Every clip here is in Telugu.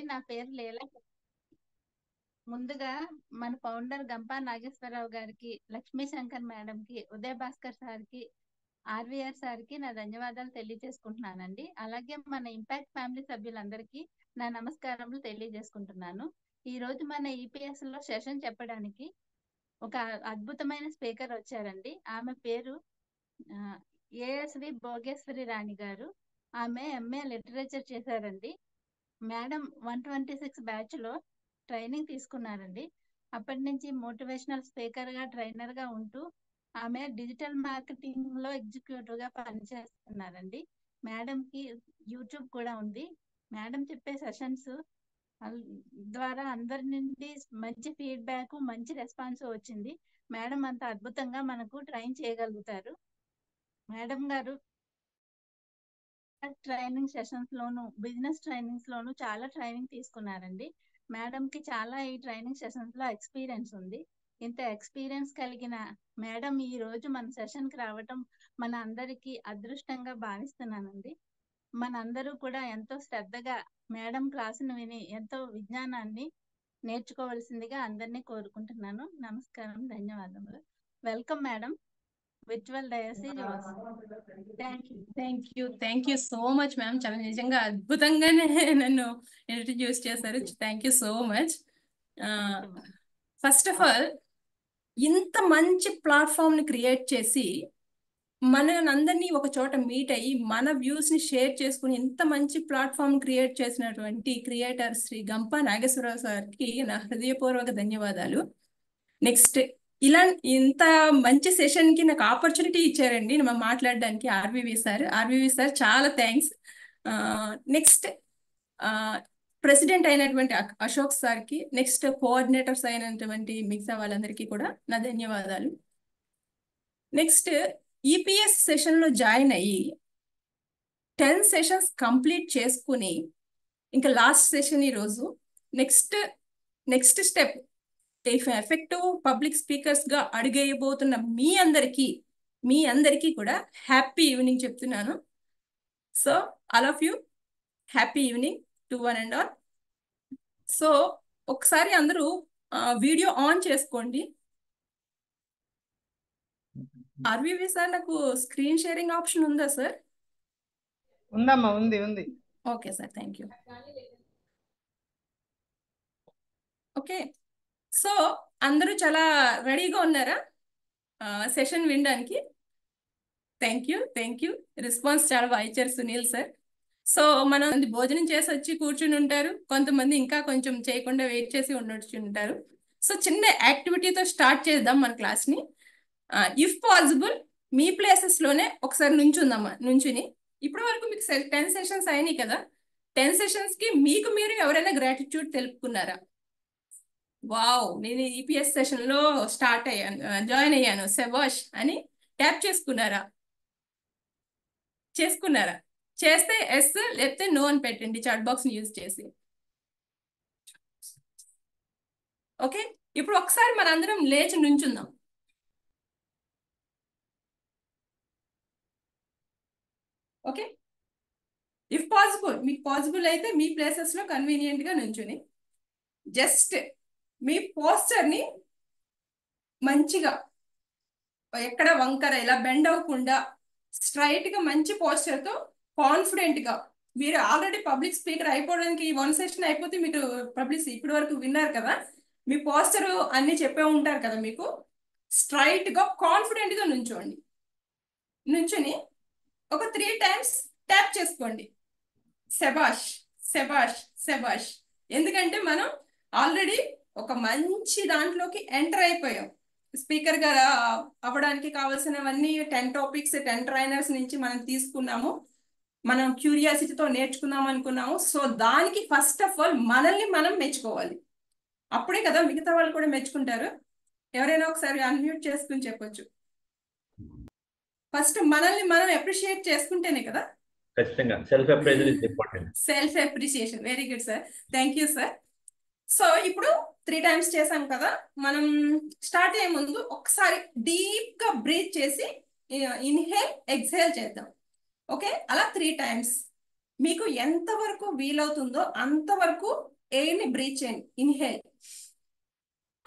నా పేరు లీలా. ముందుగా మన ఫౌండర్ గంపా నాగేశ్వరరావు గారికి, లక్ష్మీ శంకర్ మేడం కి, ఉదయ్ భాస్కర్ సార్ కి, ఆర్వీఆర్ సార్ కి నా ధన్యవాదాలు తెలియజేసుకుంటున్నానండి. అలాగే మన ఇంపాక్ట్ ఫ్యామిలీ సభ్యులందరికీ నా నమస్కారములు తెలియజేసుకుంటున్నాను. ఈ రోజు మన ఈపీఎస్ లో సెషన్ చెప్పడానికి ఒక అద్భుతమైన స్పీకర్ వచ్చారండి. ఆమె పేరు ఏఎస్వి భోగేశ్వరి రాణి గారు. ఆమె ఎంఏ లిటరేచర్ చేశారండి. మేడం 126 బ్యాచ్ లో ట్రైనింగ్ తీసుకున్నారండి. అప్పటి నుంచి మోటివేషనల్ స్పీకర్ గా, ట్రైనర్ గా ఉంటూ ఆమె డిజిటల్ మార్కెటింగ్ లో ఎగ్జిక్యూటివ్ గా పనిచేస్తున్నారండి. మేడం కి యూట్యూబ్ కూడా ఉంది. మేడం చెప్పే సెషన్స్ ద్వారా అందరి నుండి మంచి ఫీడ్బ్యాక్, మంచి రెస్పాన్స్ వచ్చింది. మేడం అంత అద్భుతంగా మనకు ట్రైన్ చేయగలుగుతారు. మేడం గారు ట్రైనింగ్ సెషన్స్ లోను, బిజినెస్ ట్రైనింగ్స్ లోను చాలా ట్రైనింగ్ తీసుకున్నారండి. మేడం కి చాలా ఈ ట్రైనింగ్ సెషన్స్ లో ఎక్స్పీరియన్స్ ఉంది. ఇంత ఎక్స్పీరియన్స్ కలిగిన మేడం ఈ రోజు మన సెషన్ కి రావటం మన అందరికీ అదృష్టంగా భావిస్తున్నానండి. మనందరూ కూడా ఎంతో శ్రద్ధగా మేడం క్లాసును విని ఎంతో విజ్ఞానాన్ని నేర్చుకోవాల్సిందిగా అందరినీ కోరుకుంటున్నాను. నమస్కారం, ధన్యవాదములు. Welcome madam. Virtual dais is yours. Thank you so much ma'am. చాలా నిజంగా అద్భుతంగానే నన్ను ఇంట్రడ్యూస్ చేశారు. Thank you so much. First of all, ఇంత మంచి ప్లాట్ఫామ్ ని క్రియేట్ చేసి మనందరినీ ఒక చోట మీట్ అయ్యి మన వ్యూస్ ని షేర్ చేసుకుని ఇంత మంచి ప్లాట్ఫామ్ క్రియేట్ చేసినటువంటి క్రియేటర్ శ్రీ గంపా నాగేశ్వరరావు సార్కి నా హృదయపూర్వక ధన్యవాదాలు. నెక్స్ట్, ఇలా ఇంత మంచి సెషన్ కి నాకు ఆపర్చునిటీ ఇచ్చారండి మాట్లాడడానికి ఆర్వీవి సార్ చాలా థ్యాంక్స్. నెక్స్ట్, ప్రెసిడెంట్ అయినటువంటి అశోక్ సార్ కి, నెక్స్ట్ కోఆర్డినేటర్స్ అయినటువంటి మిగతా వాళ్ళందరికీ కూడా నా ధన్యవాదాలు. నెక్స్ట్, ఈపీఎస్ సెషన్ లో జాయిన్ అయ్యి 10 సెషన్స్ కంప్లీట్ చేసుకుని ఇంకా లాస్ట్ సెషన్ ఈ రోజు. Next step effective public speakers గా అడుగేయబోతున్న మీ అందరికీ కూడా హ్యాపీ ఈవినింగ్ చెప్తున్నాను. So all of you happy evening to one and all. So ఒకసారి అందరూ వీడియో ఆన్ చేసుకోండి. ఆర్వీవి సార్, నాకు స్క్రీన్ షేరింగ్ ఆప్షన్ ఉందా సార్? ఉందమ్మా, ఉంది. Okay sir, thank you. Okay, so అందరూ చాలా రెడీగా ఉన్నారా సెషన్ వినడానికి? Thank you. రెస్పాన్స్ చాలా బాగా ఇచ్చారు సునీల్ సార్. సో మనం భోజనం చేసి వచ్చి కూర్చుని ఉంటారు, కొంతమంది ఇంకా కొంచెం చేయకుండా వెయిట్ చేసి ఉండొచ్చు ఉంటారు. సో చిన్న యాక్టివిటీతో స్టార్ట్ చేద్దాం మన క్లాస్ని. ఇఫ్ పాసిబుల్ మీ ప్లేసెస్ లోనే ఒకసారి నుంచుని ఇప్పటి వరకు మీకు 10 సెషన్స్ అయినాయి కదా, 10 సెషన్స్ కి మీకు మీరు ఎవరైనా గ్రాటిట్యూడ్ తెలుపుకున్నారా? వావ్, నేను ఈపీఎస్ సెషన్ లో జాయిన్ అయ్యాను శభాష్ అని ట్యాప్ చేసుకున్నారా? చేస్తే ఎస్, లేకపోతే నో అని పెట్టండి చాట్ బాక్స్ ని యూజ్ చేసి. ఓకే, ఇప్పుడు ఒకసారి మనందరం లేచి నుంచుందాం. ఓకే, ఇఫ్ పాసిబుల్, మీకు పాసిబుల్ అయితే మీ ప్లేసెస్ లో కన్వీనియంట్ గా నుంచుని జస్ట్ మీ పోస్టర్ ని మంచిగా ఎక్కడ వంకర ఇలా బెండ్ అవ్వకుండా స్ట్రైట్ గా మంచి పోస్టర్ తో కాన్ఫిడెంట్ గా, మీరు ఆల్రెడీ పబ్లిక్ స్పీకర్ అయిపోవడానికి 1 సెషన్ అయిపోతే మీరు పబ్లిక్ ఇప్పటి వరకు విన్నారు కదా, మీ పోస్టర్ అన్ని చెప్పే ఉంటారు కదా, మీకు స్ట్రైట్ గా కాన్ఫిడెంట్ గా నుంచుని ఒక 3 టైమ్స్ ట్యాప్ చేసుకోండి. శబాష్. ఎందుకంటే మనం ఆల్రెడీ ఒక మంచి దాంట్లోకి ఎంటర్ అయిపోయాం. స్పీకర్ గా అవ్వడానికి కావాల్సినవన్నీ 10 టాపిక్స్ 10 ట్రైనర్స్ నుంచి మనం తీసుకున్నాము, మనం క్యూరియాసిటీతో నేర్చుకుందాం అనుకున్నాము. సో దానికి ఫస్ట్ ఆఫ్ ఆల్ మనల్ని మనం మెచ్చుకోవాలి, అప్పుడే కదా మిగతా వాళ్ళు కూడా మెచ్చుకుంటారు. ఎవరైనా ఒకసారి అన్మ్యూట్ చేసుకుని చెప్పొచ్చు. ఫస్ట్ మనల్ని మనం అప్రిషియేట్ చేసుకుంటేనే కదా. ఖచ్చితంగా self appreciation. Very good sir, thank you sir. So ఇప్పుడు 3 టైమ్స్ చేసాం కదా, మనం స్టార్ట్ అయ్యే ముందు ఒకసారి డీప్ గా బ్రీత్ చేసి ఇన్హేల్ ఎక్స్హేల్ చేద్దాం. ఓకే, అలా 3 టైమ్స్ మీకు ఎంతవరకు వీలవుతుందో అంతవరకు ఎయిర్ని బ్రీత్ చేయండి, ఇన్హేల్.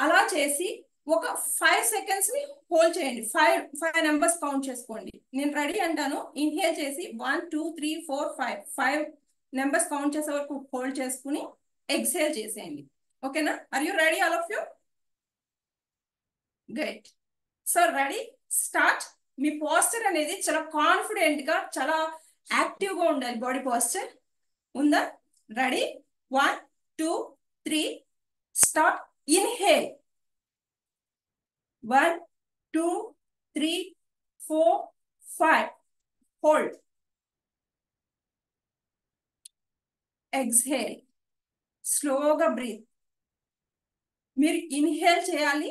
అలా చేసి ఒక 5 seconds ని హోల్డ్ చేయండి. ఫైవ్ నెంబర్స్ కౌంట్ చేసుకోండి. నేను రెడీ అంటాను, ఇన్హేల్ చేసి 1 2 3 4 5 నెంబర్స్ కౌంట్ చేసే వరకు హోల్డ్ చేసుకుని ఎక్సేల్ చేసేయండి. ఓకేనా? Are you ready all of you? Good. So ready, start. మీ పోస్చర్ అనేది చాలా కాన్ఫిడెంట్ గా, చాలా యాక్టివ్ గా ఉండాలి. బాడీ పోస్చర్ ఉందా? Ready? 1 2 3 start. Inhale 1 2 3 4 5 hold. Exhale, స్లోగా బ్రీత్. మీరు ఇన్హేల్ చేయాలి,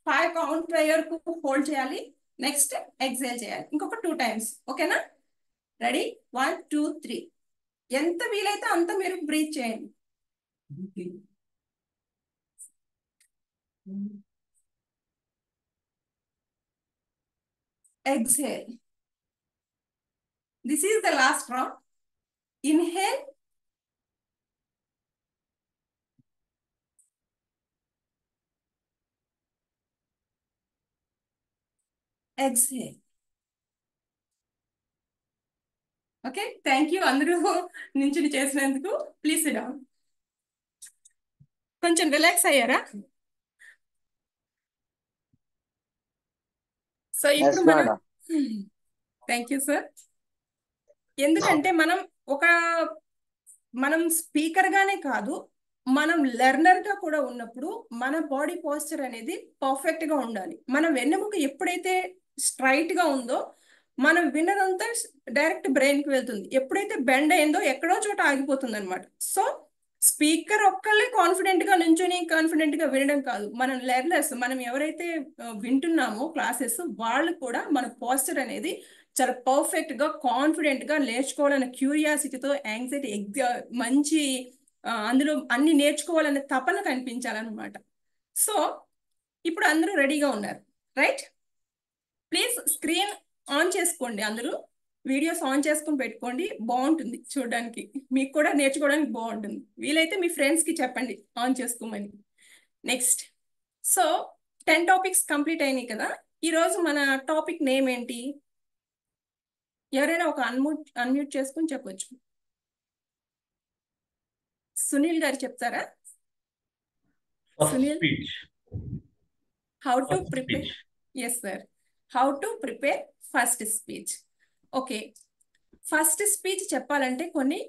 5 కౌంట్ అయ్యే వరకు హోల్డ్ చేయాలి, నెక్స్ట్ ఎక్స్హేల్ చేయాలి ఇంకొక 2 times. ఓకేనా? రెడీ? 1 2 3. ఎంత వీలైతే అంత మీరు బ్రీత్ చేయండి. Exhale. This is the last round. Inhale. Exhale. Okay, thank you అందరూ నించుని చేసినందుకు. Please SIT down. కొంచెం రిలాక్స్ అయ్యారా? సో ఇప్పుడు మనం, థ్యాంక్ యూ సార్. ఎందుకంటే మనం స్పీకర్ గానే కాదు, మనం లెర్నర్ గా కూడా ఉన్నప్పుడు మన బాడీ పోస్చర్ అనేది పర్ఫెక్ట్ గా ఉండాలి. మన వెన్నెముక ఎప్పుడైతే స్ట్రైట్ గా ఉందో మనం విన్నదంతా డైరెక్ట్ బ్రెయిన్ కి వెళ్తుంది. ఎప్పుడైతే బెండ్ అయిందో ఎక్కడో చోట ఆగిపోతుంది అనమాట. సో స్పీకర్ ఒక్కళ్ళే కాన్ఫిడెంట్ గా నుంచుని కాన్ఫిడెంట్ గా వినడం కాదు, మనం లెర్నర్స్, మనం ఎవరైతే వింటున్నామో క్లాసెస్, వాళ్ళు కూడా మన పోస్చర్ అనేది చాలా పర్ఫెక్ట్ గా, కాన్ఫిడెంట్ గా నేర్చుకోవాలన్న క్యూరియాసిటీతో, యాంగ్జైటీ, మంచి అందులో అన్ని నేర్చుకోవాలనే తపన కనిపించాలన్నమాట. సో ఇప్పుడు అందరూ రెడీగా ఉన్నారు, రైట్? ప్లీజ్ స్క్రీన్ ఆన్ చేసుకోండి. అందరూ వీడియోస్ ఆన్ చేసుకుని పెట్టుకోండి, బాగుంటుంది చూడడానికి, మీకు కూడా నేర్చుకోవడానికి బాగుంటుంది. వీలైతే మీ ఫ్రెండ్స్ కి చెప్పండి ఆన్ చేసుకోమని. నెక్స్ట్, సో 10 టాపిక్స్ కంప్లీట్ అయినాయి కదా. ఈరోజు మన టాపిక్ నేమ్ ఏంటి? ఎవరైనా ఒక అన్మ్యూట్ చేసుకుని చెప్పొచ్చు. సునీల్ గారు చెప్తారా? Sunil, how to prepare. Yes sir, how to prepare first speech. Okay, first speech చెప్పాలంటే కొన్ని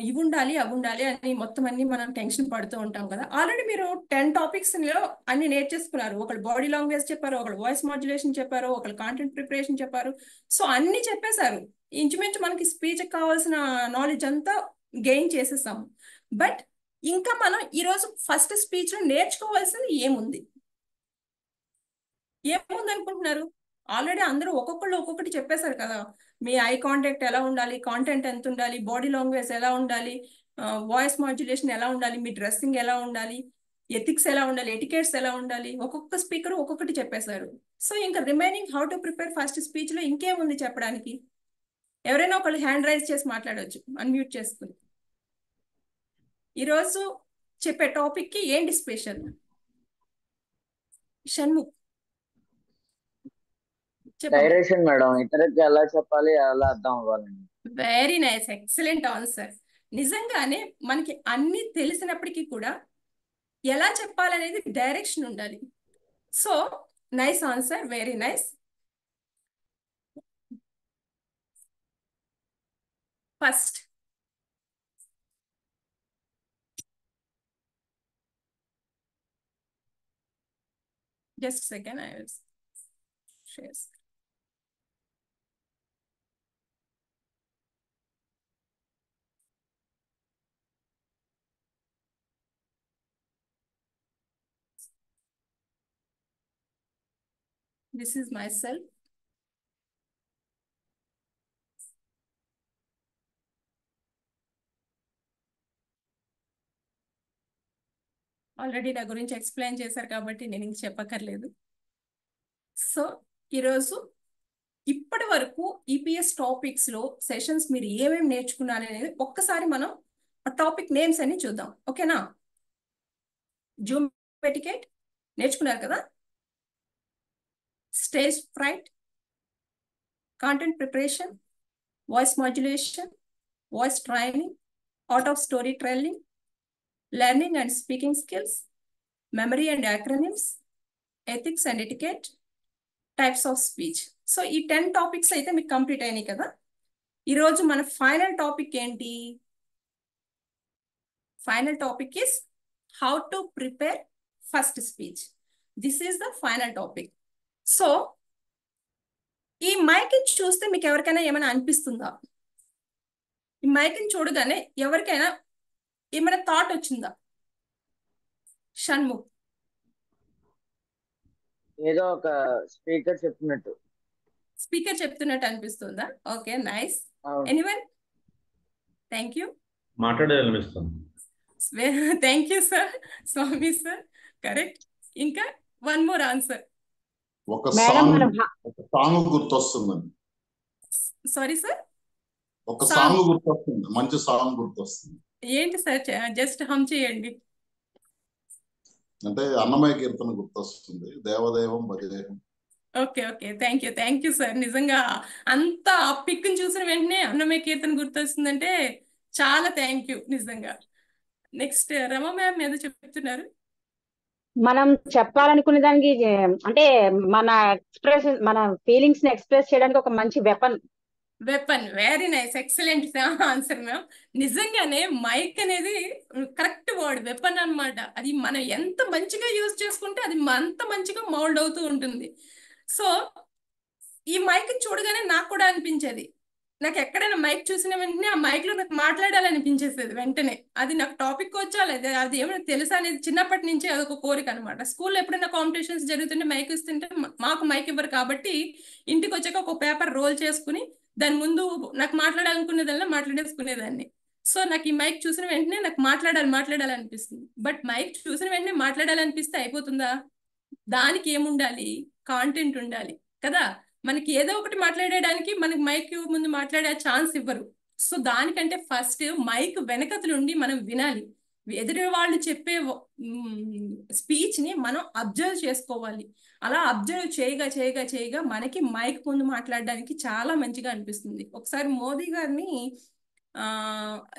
ఇవి ఉండాలి, అవి ఉండాలి అని మొత్తం అన్ని మనం టెన్షన్ పడుతూ ఉంటాం కదా. ఆల్రెడీ మీరు 10 టాపిక్స్ లో అన్ని నేర్చేసుకున్నారు. ఒకళ్ళు బాడీ లాంగ్వేజ్ చెప్పారు, ఒకళ్ళు వాయిస్ మాడ్యులేషన్ చెప్పారు, ఒకళ్ళు కాంటెంట్ ప్రిపరేషన్ చెప్పారు. సో అన్ని చెప్పేశారు. ఇంచుమించు మనకి స్పీచ్ కావాల్సిన నాలెడ్జ్ అంతా గెయిన్ చేసేసాము. బట్ ఇంకా మనం ఈరోజు ఫస్ట్ స్పీచ్ లో నేర్చుకోవాల్సింది ఏముంది అనుకుంటున్నారు? ఆల్రెడీ అందరూ ఒక్కొక్కళ్ళు ఒక్కొక్కటి చెప్పేశారు కదా. మీ ఐ కాంటాక్ట్ ఎలా ఉండాలి, కాంటెంట్ ఎంత ఉండాలి, బాడీ లాంగ్వేజ్ ఎలా ఉండాలి, వాయిస్ మాడ్యులేషన్ ఎలా ఉండాలి, మీ డ్రెస్సింగ్ ఎలా ఉండాలి, ఎథిక్స్ ఎలా ఉండాలి, ఎటికేట్స్ ఎలా ఉండాలి, ఒక్కొక్క స్పీకర్ ఒక్కొక్కటి చెప్పేశారు. సో ఇంకా remaining how to prepare first speech లో ఇంకేముంది చెప్పడానికి? ఎవరైనా ఒకళ్ళు హ్యాండ్ రైజ్ చేసి మాట్లాడవచ్చు, అన్మ్యూట్ చేసుకుని. ఈరోజు చెప్పే టాపిక్ కి ఏంటి స్పెషల్? షణ్ముఖ్ డైరెక్షన్ మేడం, ఇతరులకి ఎలా చెప్పాలి, ఎలా అర్థం అవ్వాలండి. Very nice, excellent answer. నిజంగానే మనకి అన్ని తెలిసినప్పటికీ కూడా ఎలా చెప్పాలనేది డైరెక్షన్ ఉండాలి. So nice answer, very nice. First just a second, I will share. This is myself. Already నా గురించి ఎక్స్ప్లెయిన్ చేశారు కాబట్టి నేను ఇంక చెప్పక్కర్లేదు. సో ఈరోజు ఇప్పటి వరకు ఈపీఎస్ టాపిక్స్ లో సెషన్స్ మీరు ఏమేమి నేర్చుకున్నారు అనేది ఒక్కసారి మనం ఆ టాపిక్ నేమ్స్ అని చూద్దాం. ఓకేనా? జూమ్ ఎటికెట్ నేర్చుకున్నారు కదా, stage freight, content preparation, voice modulation, voice training, art of story telling, learning and speaking skills, memory and acronyms, ethics and etiquette, types of speech. So ఈ 10 టాపిక్స్ అయితే మీకు కంప్లీట్ అయినాయి కదా. ఈరోజు మన ఫైనల్ టాపిక్ ఏంటి? Final topic is how to prepare first speech. This is the final topic. So ఈ మైక్ చూస్తే మీకు ఎవరికైనా ఏమైనా అనిపిస్తుందా? ఈ మైక్ చూడగానే ఎవరికైనా ఏమైనా థాట్ వచ్చిందా? షణ్ముఖ్, ఏదో ఒక స్పీకర్ చెప్పినట్టు. స్పీకర్ చెప్తున్నట్టు అనిపిస్తుందా? Okay, nice. అవును. ఎనీవన్? Thank you. మాట్లాడాలనిపిస్తుంది. Thank you sir. Swami sir, correct. ఇంకా వన్ మోర్ ఆన్సర్. ఒక మేడం సాంగ్ గుర్తొస్తుందండి. సారీ సార్, ఒక సాంగ్ గుర్తొస్తుంది, మంచి సాంగ్ గుర్తొస్తుంది. ఏంటి సార్? జస్ట్ హమ్ చేయండి. అంటే అన్నమయ్య కీర్తన గుర్తొస్తుంది, దేవదేవం భజదేవం. Okay okay, thank you sir. నిజంగా అంత ఆ పిక్ చూసిన వెంటనే అన్నమయ్య కీర్తన గుర్తొస్తుందంటే చాలా థ్యాంక్ యూ నిజంగా. నెక్స్ట్ రమ మ్యామ్ ఏదో చెప్తున్నారు. మనం చెప్పాలనుకునే దానికి అంటే మన ఫీలింగ్స్ ని ఎక్స్ప్రెస్ చేయడానికి ఒక మంచి weapon. Very nice, excellent answer ma'am. నిజంగానే మైక్ అనేది కరెక్ట్ వర్డ్, వెపన్ అన్నమాట. అది మనం ఎంత మంచిగా యూజ్ చేసుకుంటే అది అంత మంచిగా మౌల్డ్ అవుతూ ఉంటుంది. సో ఈ మైక్ చూడగానే నాకు కూడా అనిపించేది, నాకు ఎక్కడైనా మైక్ చూసిన వెంటనే ఆ మైక్ లో నాకు మాట్లాడాలనిపించేసేది వెంటనే. అది నాకు టాపిక్ వచ్చా లేదా అది ఏమైనా తెలుసా అనేది చిన్నప్పటి నుంచి అదొక కోరిక అనమాట. స్కూల్లో ఎప్పుడైనా కాంపిటీషన్స్ జరుగుతుంటే మైక్ ఇస్తుంటే మాకు మైక్ ఇవ్వరు కాబట్టి ఇంటికి వచ్చాక ఒక పేపర్ రోల్ చేసుకుని దాని ముందు నాకు మాట్లాడాలనుకునేదల్లా మాట్లాడేసుకునేదాన్ని. సో నాకు ఈ మైక్ చూసిన వెంటనే నాకు మాట్లాడాలనిపిస్తుంది. బట్ మైక్ చూసిన వెంటనే మాట్లాడాలనిపిస్తే అయిపోతుందా? దానికి ఏముండాలి? కాంటెంట్ ఉండాలి కదా. మనకి ఏదో ఒకటి మాట్లాడడానికి మనకి మైక్ ముందు మాట్లాడే ఛాన్స్ ఇవ్వరు. సో దానికంటే ఫస్ట్ మైక్ వెనకతలుండి మనం వినాలి. ఎదురు వాళ్ళు చెప్పే స్పీచ్ ని మనం అబ్జర్వ్ చేసుకోవాలి. అలా అబ్జర్వ్ చేయగా మనకి మైక్ ముందు మాట్లాడడానికి చాలా మంచిగా అనిపిస్తుంది. ఒకసారి మోదీ గారిని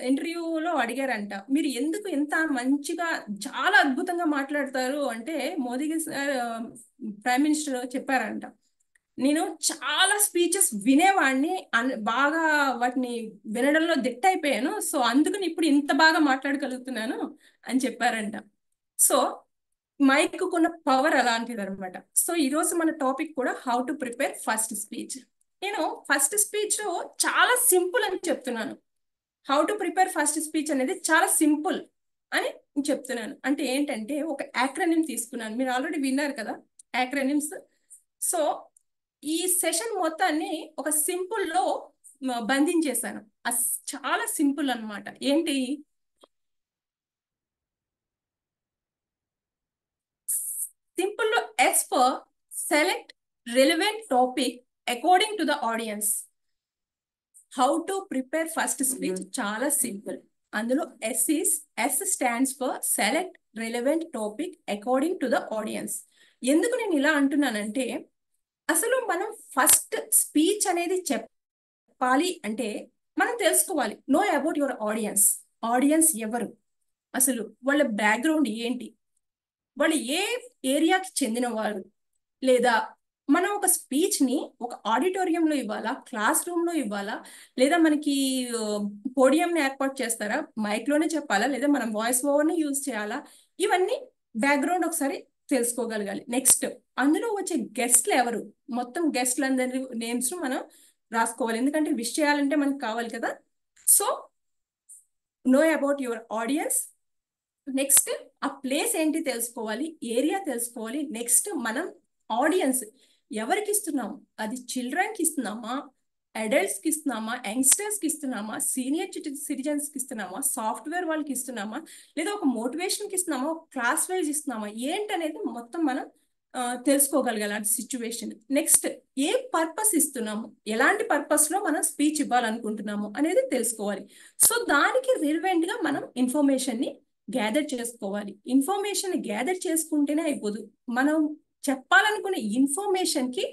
ఇంటర్వ్యూలో అడిగారంట, మీరు ఎందుకు ఎంత మంచిగా చాలా అద్భుతంగా మాట్లాడతారు అంటే మోదీ సార్ ప్రైమ్ మినిస్టర్ చెప్పారంట, నేను చాలా స్పీచెస్ వినేవాడిని, బాగా వాటిని వినడంలో దిట్ట అయిపోయాను. సో అందుకని ఇప్పుడు ఇంత బాగా మాట్లాడగలుగుతున్నాను అని చెప్పారంట. సో మైక్ కున్న పవర్ అలాంటిది అనమాట. సో ఈరోజు మన టాపిక్ కూడా how to prepare first speech. నేను ఫస్ట్ స్పీచ్ చాలా సింపుల్ అని చెప్తున్నాను. How to prepare first speech అనేది చాలా సింపుల్ అని చెప్తున్నాను. అంటే ఏంటంటే ఒక యాక్రోనిమ్ తీసుకున్నాను. మీరు ఆల్రెడీ విన్నారు కదా యాక్రోనిమ్స్. సో ఈ సెషన్ మొత్తాన్ని ఒక సింపుల్ లో బంధించేశాను. చాలా సింపుల్ అన్నమాట. ఏంటి? సింపుల్ లో S for select relevant topic according to the audience. How to prepare first speech చాలా సింపుల్. అందులో S stands for select relevant topic according to the audience. ఎందుకు నేను ఇలా అంటున్నానంటే, అసలు మనం ఫస్ట్ స్పీచ్ అనేది చెప్పాలి అంటే మనం తెలుసుకోవాలి, know about your audience. Audience ఎవరు, అసలు వాళ్ళ బ్యాక్గ్రౌండ్ ఏంటి, వాళ్ళు ఏ ఏరియాకి చెందిన వారు, లేదా మనం ఒక స్పీచ్ ని ఒక ఆడిటోరియంలో ఇవ్వాలా, క్లాస్ రూమ్ లో ఇవ్వాలా, లేదా మనకి పోడియంని ఏర్పాటు చేస్తారా, మైక్ లోనే చెప్పాలా, లేదా మనం వాయిస్ ఓవర్ ని యూజ్ చేయాలా, ఇవన్నీ బ్యాక్గ్రౌండ్ ఒకసారి తెలుసుకోగలగాలి. నెక్స్ట్ అందులో వచ్చే గెస్ట్లు ఎవరు, మొత్తం గెస్ట్లందరి నేమ్స్ మనం రాసుకోవాలి. ఎందుకంటే విష్ చేయాలంటే మనకు కావాలి కదా. So know about your audience. Next ఆ ప్లేస్ ఏంటి తెలుసుకోవాలి, ఏరియా తెలుసుకోవాలి. నెక్స్ట్ మనం ఆడియన్స్ ఎవరికి ఇస్తున్నాము, అది చిల్డ్రన్కి ఇస్తున్నామా, అడల్ట్స్ కి ఇస్తున్నామా, యంగ్స్టర్స్ కి ఇస్తున్నామా, సీనియర్ సిటిజన్స్ కి ఇస్తున్నామా, సాఫ్ట్వేర్ వాళ్ళకి ఇస్తున్నామా, లేదా ఒక మోటివేషన్ కి ఇస్తున్నామా, ఒక క్లాస్ వైజ్ ఇస్తున్నామా, ఏంటనేది మొత్తం మనం తెలుసుకోగలగాలి ఆ సిచ్యువేషన్. నెక్స్ట్ ఏ పర్పస్ ఇస్తున్నాము, ఎలాంటి పర్పస్ లో మనం స్పీచ్ ఇవ్వాలనుకుంటున్నాము అనేది తెలుసుకోవాలి. సో దానికి రిలవెంట్ గా మనం ఇన్ఫర్మేషన్ ని గ్యాదర్ చేసుకోవాలి. ఇన్ఫర్మేషన్ గ్యాదర్ చేసుకుంటేనే అయిపోదు, మనం చెప్పాలనుకునే ఇన్ఫర్మేషన్ కి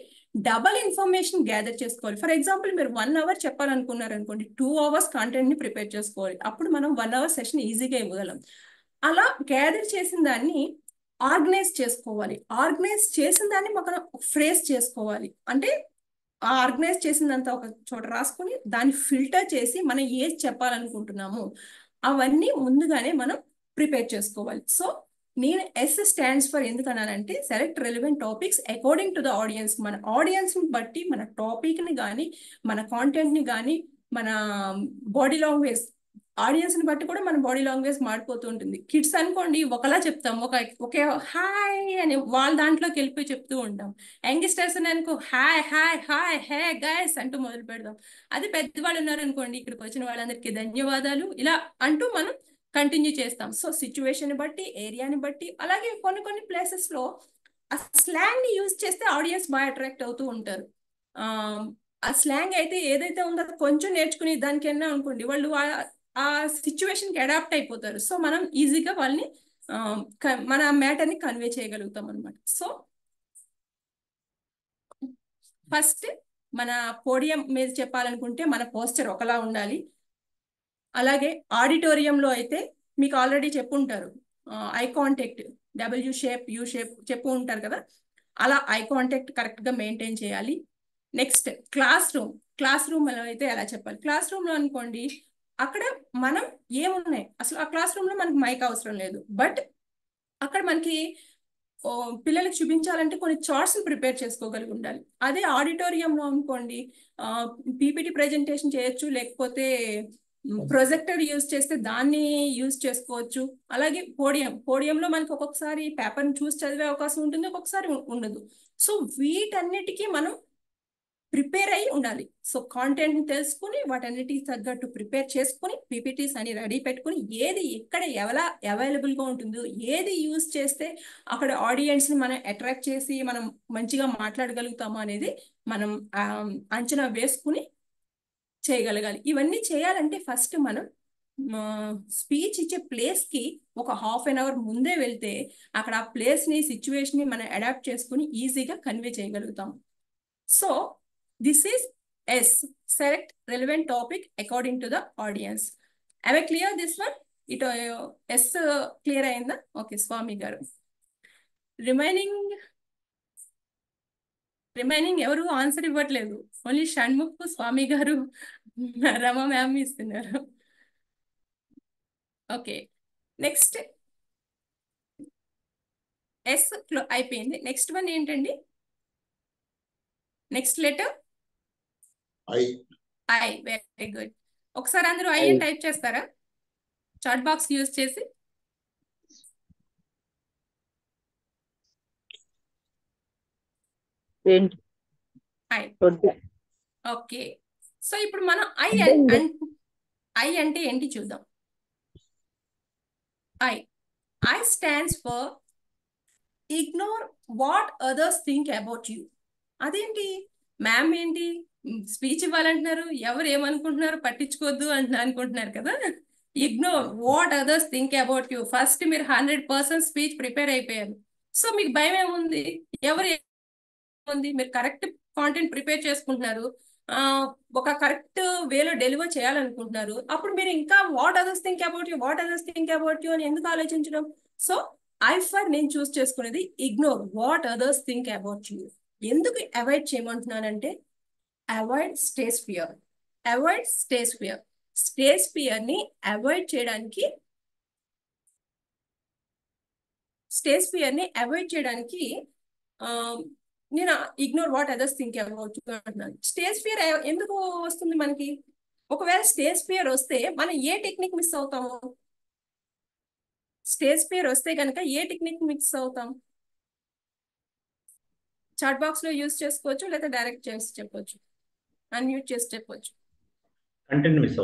డబల్ ఇన్ఫర్మేషన్ గ్యాదర్ చేసుకోవాలి. ఫర్ ఎగ్జాంపుల్ మీరు 1 hour చెప్పాలనుకున్నారు అనుకోండి, 2 hours కాంటెంట్ ని ప్రిపేర్ చేసుకోవాలి. అప్పుడు మనం 1 hour సెషన్ ఈజీగా ఇవ్వగలం. అలా గ్యాదర్ చేసిన దాన్ని ఆర్గనైజ్ చేసుకోవాలి. ఆర్గనైజ్ చేసిన దాన్ని మనం ఫ్రేజ్ చేసుకోవాలి. అంటే ఆ ఆర్గనైజ్ చేసిందంతా ఒక చోట రాసుకొని దాన్ని ఫిల్టర్ చేసి మనం ఏది చెప్పాలనుకుంటున్నాము అవన్నీ ముందుగానే మనం ప్రిపేర్ చేసుకోవాలి. సో నేను ఎస్ స్టాండ్స్ ఫర్ ఎందుకన్నానంటే select relevant topics according to the audience. మన ఆడియన్స్ ని బట్టి మన టాపిక్ ని కానీ మన కాంటెంట్ ని కానీ మన బాడీ లాంగ్వేజ్, ఆడియన్స్ ని బట్టి కూడా మన బాడీ లాంగ్వేజ్ మారిపోతూ ఉంటుంది. కిడ్స్ అనుకోండి ఒకలా చెప్తాం, ఒకే హాయ్ అని వాళ్ళ దాంట్లోకి వెళ్ళిపోయి చెప్తూ ఉంటాం. యంగ్స్టర్స్ అనుకో hi hi hi hey guys అంటూ మొదలు పెడదాం. అది పెద్దవాళ్ళు ఉన్నారనుకోండి, ఇక్కడికి వచ్చిన వాళ్ళందరికీ ధన్యవాదాలు ఇలా అంటూ మనం కంటిన్యూ చేస్తాం. సో సిచ్యువేషన్ బట్టి, ఏరియాని బట్టి, అలాగే కొన్ని ప్లేసెస్ లో ఆ స్లాంగ్ ని యూజ్ చేస్తే ఆడియన్స్ బాగా అట్రాక్ట్ అవుతూ ఉంటారు. ఆ స్లాంగ్ అయితే ఏదైతే ఉందో కొంచెం నేర్చుకుని దానికైనా అనుకోండి వాళ్ళు ఆ సిచ్యువేషన్ కి అడాప్ట్ అయిపోతారు. సో మనం ఈజీగా వాళ్ళని మన మ్యాటర్ ని కన్వే చేయగలుగుతాం అనమాట. సో ఫస్ట్ మన పోడియం మీద చెప్పాలనుకుంటే మన పోస్చర్ ఒకలా ఉండాలి. అలాగే ఆడిటోరియంలో అయితే మీకు ఆల్రెడీ చెప్పుంటారు, eye contact W shape U shape చెప్పు ఉంటారు కదా, అలా ఐ కాంటాక్ట్ కరెక్ట్ గా మెయింటైన్ చేయాలి. నెక్స్ట్ క్లాస్ రూమ్ లో అయితే ఎలా చెప్పాలి. క్లాస్ రూమ్ లో అనుకోండి అక్కడ మనం ఏమున్నాయి అసలు ఆ క్లాస్ రూమ్ లో మనకి మైక్ అవసరం లేదు, బట్ అక్కడ మనకి పిల్లలకి చూపించాలంటే కొన్ని చార్ట్స్ ప్రిపేర్ చేసుకోగలిగి ఉండాలి. అదే ఆడిటోరియంలో అనుకోండి పీపీటీ ప్రెజెంటేషన్ చేయొచ్చు, లేకపోతే ప్రొజెక్టర్ యూజ్ చేస్తే దాన్ని యూజ్ చేసుకోవచ్చు. అలాగే పోడియంలో మనకి ఒక్కొక్కసారి పేపర్ని చూసి చదివే అవకాశం ఉంటుంది, ఒక్కొక్కసారి ఉండదు. సో వీటన్నిటికీ మనం ప్రిపేర్ అయి ఉండాలి. సో కాంటెంట్ ని తెలుసుకుని వాటన్నిటికి తగ్గట్టు ప్రిపేర్ చేసుకుని పీపీటీస్ అని రెడీ పెట్టుకుని ఏది ఎక్కడ ఎలా అవైలబుల్ గా ఉంటుందో, ఏది యూజ్ చేస్తే అక్కడ ఆడియన్స్ ని మనం అట్రాక్ట్ చేసి మనం మంచిగా మాట్లాడగలుగుతాము అనేది మనం అంచనా వేసుకుని చేయగలగాలి. ఇవన్నీ చేయాలంటే ఫస్ట్ మనం స్పీచ్ ఇచ్చే ప్లేస్ కి ఒక ½ an hour ముందే వెళ్తే అక్కడ ఆ ప్లేస్ ని సిచ్యువేషన్ ని మనం అడాప్ట్ చేసుకుని ఈజీగా కన్వే చేయగలుగుతాం. So this is S, select relevant topic according to the audience. Am I clear this one? It S clear ayinda? Okay, Swami garu. Remaining ఎవరు ఆన్సర్ ఇవ్వట్లేదు, ఓన్లీ షణ్ముఖ్ స్వామి గారు రమ మ్యామ్ ఇస్తున్నారు. ఓకే నెక్స్ట్ ఎస్ అయిపోయింది. నెక్స్ట్ వన్ ఏంటండి? Next letter I. Very good. ఒకసారి అందరూ ఐ అని టైప్ చేస్తారా చాట్ బాక్స్ యూజ్ చేసి? ఐ. ఓకే, సో ఇప్పుడు మనం ఐ అంటే ఏంటి చూద్దాం. I stands for ignore what others think about you. అదేంటి మ్యామ్ ఏంటి స్పీచ్ ఇవ్వాలంటున్నారు, ఎవరు ఏమనుకుంటున్నారు పట్టించుకోవద్దు అనుకుంటున్నారు కదా. Ignore what others think about you. First మీరు 100% స్పీచ్ ప్రిపేర్ అయిపోయారు. సో మీకు భయం ఏముంది, ఎవరు ఏముంది, మీరు కరెక్ట్ కాంటెంట్ ప్రిపేర్ చేసుకుంటున్నారు, ఒక కరెక్ట్ వేలో డెలివర్ చేయాలనుకుంటున్నారు. అప్పుడు మీరు ఇంకా what others think about you అని ఎందుకు ఆలోచించడం? సో ఐ ఫర్ నేను చూస్ చేసుకునేది ignore what others think about you. ఎందుకు అవాయిడ్ చేయమంటున్నానంటే avoid stage fear. Stage fear ని అవాయిడ్ చేయడానికి నేను ignore what others think about you అంటున్నాను. స్టేజ్ ఫియర్ ఎందుకు వస్తుంది మనకి? ఒకవేళ స్టేజ్ ఫియర్ వస్తే మనం ఏ టెక్నిక్ మిస్ అవుతాము? స్టేజ్ ఫియర్ వస్తే కనుక ఏ టెక్నిక్ మిస్ అవుతాం? చాట్ బాక్స్ లో యూజ్ చేసుకోవచ్చు, లేదా డైరెక్ట్ చేసి చెప్పొచ్చు, అన్మ్యూట్ చేసి చెప్పొచ్చు. కంటెంట్ మిస్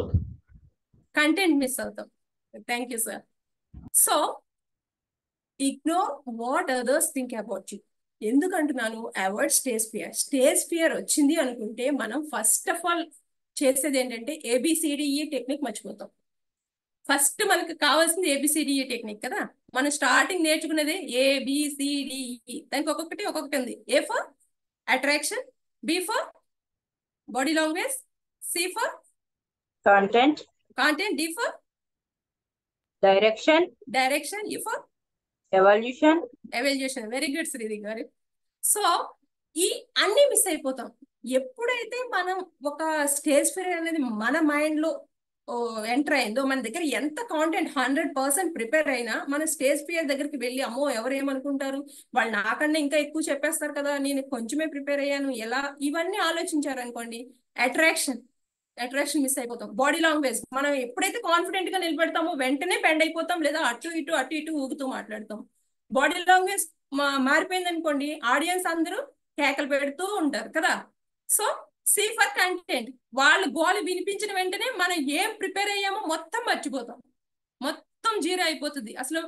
అవుతాం. Thank you sir. So ignore what others think about you. ఎందుకంటున్నాను avoid stage fear. Stage fear వచ్చింది అనుకుంటే మనం ఫస్ట్ ఆఫ్ ఆల్ చేసేది ఏంటంటే ABCDE టెక్నిక్ మర్చిపోతాం. ఫస్ట్ మనకు కావాల్సింది ABCDE టెక్నిక్ కదా. మనం స్టార్టింగ్ నేర్చుకునేది ABCDE, దానికి ఒక్కొక్కటి ఉంది. A for attraction, B for body language, C for content, D for direction, E for evolution. Very good Sridi garu. So ఈ అన్ని మిస్ అయిపోతాం. ఎప్పుడైతే మనం ఒక స్టేజ్ ఫియర్ అనేది మన మైండ్ లో ఎంటర్ అయిందో, మన దగ్గర ఎంత కాంటెంట్ 100% ప్రిపేర్ అయినా మన స్టేజ్ ఫియర్ దగ్గరికి వెళ్ళి అమ్మో ఎవరు ఏమనుకుంటారు, వాళ్ళు నాకన్నా ఇంకా ఎక్కువ చెప్పేస్తారు కదా, నేను కొంచెమే ప్రిపేర్ అయ్యాను ఎలా, ఇవన్నీ ఆలోచించారు అనుకోండి, అట్రాక్షన్ మిస్ అయిపోతాం. బాడీ లాంగ్వేజ్ మనం ఎప్పుడైతే కాన్ఫిడెంట్ గా నిలబెడతామో వెంటనే బెండ్ అయిపోతాం, లేదా అటు ఇటు ఊగుతూ మాట్లాడతాం. బాడీ లాంగ్వేజ్ మారిపోయింది అనుకోండి, ఆడియన్స్ అందరూ కేకలు పెడుతూ ఉంటారు కదా. సో సి ఫర్ కంటెంట్, వాళ్ళు గోలు వినిపించిన వెంటనే మనం ఏం ప్రిపేర్ అయ్యామో మొత్తం మర్చిపోతాం, మొత్తం జీరో అయిపోతుంది. అసలు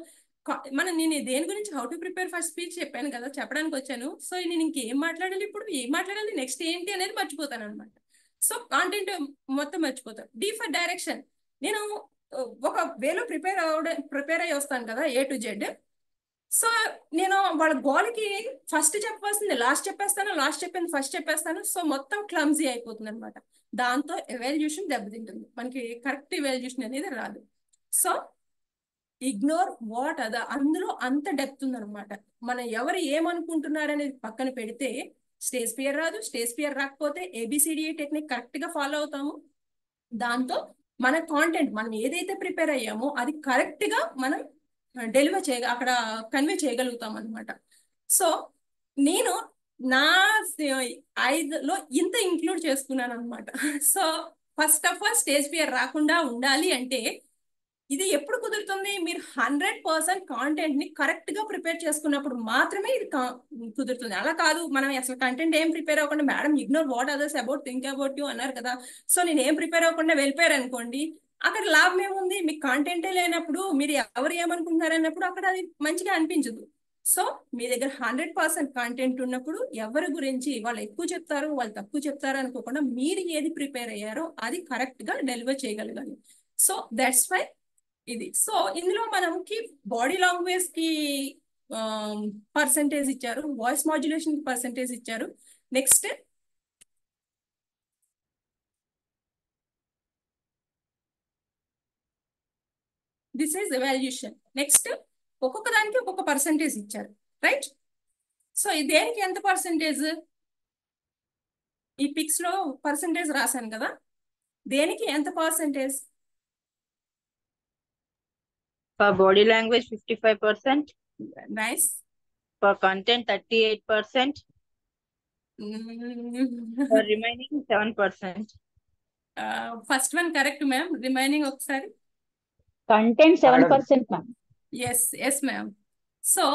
నేను దేని గురించి how to prepare first speech చెప్పాను కదా, చెప్పడానికి వచ్చాను. సో నేను ఇంకేం మాట్లాడాలి, ఇప్పుడు ఏం మాట్లాడాలి, నెక్స్ట్ ఏంటి అనేది మర్చిపోతాను అనమాట. సో కాంటెంట్ మొత్తం మర్చిపోతాను. డి ఫర్ డైరెక్షన్, నేను ఒక వేలో ప్రిపేర్ అయ్యి వస్తాను కదా A to Z. సో నేను వాళ్ళ గోల్కి ఫస్ట్ చెప్పాల్సింది లాస్ట్ చెప్పేస్తాను, లాస్ట్ చెప్పింది ఫస్ట్ చెప్పేస్తాను. సో మొత్తం క్లమ్జీ అయిపోతుంది అనమాట. దాంతో ఎవాల్యుయేషన్ దెబ్బతింటుంది, మనకి కరెక్ట్ ఎవాల్యుయేషన్ అనేది రాదు. సో ఇగ్నోర్ వాట్ అదర్, అందులో అంత డెప్త్ ఉందన్నమాట. మనం ఎవరు ఏమనుకుంటున్నారు అనేది పక్కన పెడితే స్టేజ్ ఫియర్ రాదు. స్టేజ్ ఫియర్ రాకపోతే ABCDE టెక్నిక్ కరెక్ట్ గా ఫాలో అవుతాము. దాంతో మన కాంటెంట్ మనం ఏదైతే ప్రిపేర్ అయ్యామో అది కరెక్ట్ గా మనం డెలివర్ అక్కడ కన్వే చేయగలుగుతాం అనమాట. సో నేను నా 5లో ఇంత ఇంక్లూడ్ చేసుకున్నాను అనమాట. So first of all stage fear రాకుండా ఉండాలి అంటే ఇది ఎప్పుడు కుదురుతుంది, మీరు 100% కాంటెంట్ ని కరెక్ట్ గా ప్రిపేర్ చేసుకున్నప్పుడు మాత్రమే ఇది కుదురుతుంది. అలా కాదు మనం అసలు కంటెంట్ ఏం ప్రిపేర్ అవ్వకుండా madam ignore what others about think about you అన్నారు కదా, సో నేను ఏం ప్రిపేర్ అవ్వకుండా వెళ్ళిపోయారు అనుకోండి, అక్కడ లాభం ఏముంది, మీకు కాంటెంటే లేనప్పుడు మీరు ఎవరు ఏమనుకుంటున్నారు అన్నప్పుడు అక్కడ అది మంచిగా అనిపించదు. సో మీ దగ్గర 100% కాంటెంట్ ఉన్నప్పుడు ఎవరి గురించి వాళ్ళు ఎక్కువ చెప్తారు వాళ్ళు తక్కువ చెప్తారు అనుకోకుండా మీరు ఏది ప్రిపేర్ అయ్యారో అది కరెక్ట్ గా డెలివర్ చేయగలగాలి. సో దట్స్ వై ఇది. సో ఇందులో మనకి బాడీ లాంగ్వేజ్ కి పర్సంటేజ్ ఇచ్చారు, వాయిస్ మాడ్యులేషన్ కి పర్సంటేజ్ ఇచ్చారు. Next this is evaluation. Next ఒక్కొక్క దానికి ఒక్కొక్క పర్సంటేజ్ ఇచ్చారు, రైట్. సో దేనికి ఎంత పర్సంటేజ్, ఈ పిక్స్ లో పర్సంటేజ్ రాశాను కదా, దేనికి ఎంత percentage? For body language 55%. Nice. For content 38%. For remaining 7%. First one correct ma'am, remaining ఒకసారి. Content 7% ma'am. Yes ma'am. So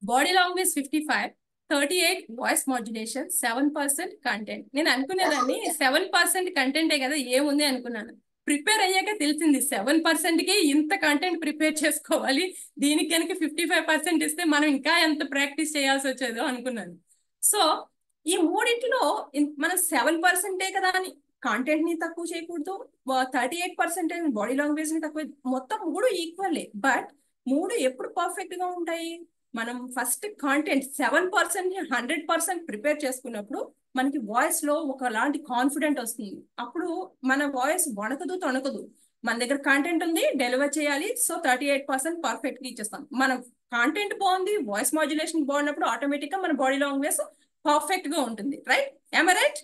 body language 55, 38 voice modulation, 7% content. నేను అనుకునేదాన్ని 7% కంటెంటే కదా ఏముంది అనుకున్నాను, ప్రిపేర్ అయ్యాక తెలిసింది 7% కి ఇంత కంటెంట్ ప్రిపేర్ చేసుకోవాలి, దీనికి కనుక 55% ఇస్తే మనం ఇంకా ఎంత ప్రాక్టీస్ చేయాల్సి వచ్చేదో అనుకున్నాను. సో ఈ మూడింటిలో మనం 7% కదా అని కాంటెంట్ ని తక్కువ చేయకూడదు, 38% బాడీ లాంగ్వేజ్ ని తక్కువ, మొత్తం మూడు ఈక్వల్లే. బట్ మూడు ఎప్పుడు పర్ఫెక్ట్ గా ఉంటాయి, మనం ఫస్ట్ కాంటెంట్ 7% 100% ప్రిపేర్ చేసుకున్నప్పుడు మనకి వాయిస్ లో ఒకలాంటి కాన్ఫిడెంట్ వస్తుంది. అప్పుడు మన వాయిస్ వణకదు తొణకదు, మన దగ్గర కంటెంట్ ఉంది డెలివర్ చేయాలి. సో 38% పర్ఫెక్ట్ గా ఇచ్చేస్తాం. మన కాంటెంట్ బాగుంది, వాయిస్ మాడ్యులేషన్ బాగున్నప్పుడు ఆటోమేటిక్ గా మన బాడీ లాంగ్వేజ్ పర్ఫెక్ట్ గా ఉంటుంది, right? am I right?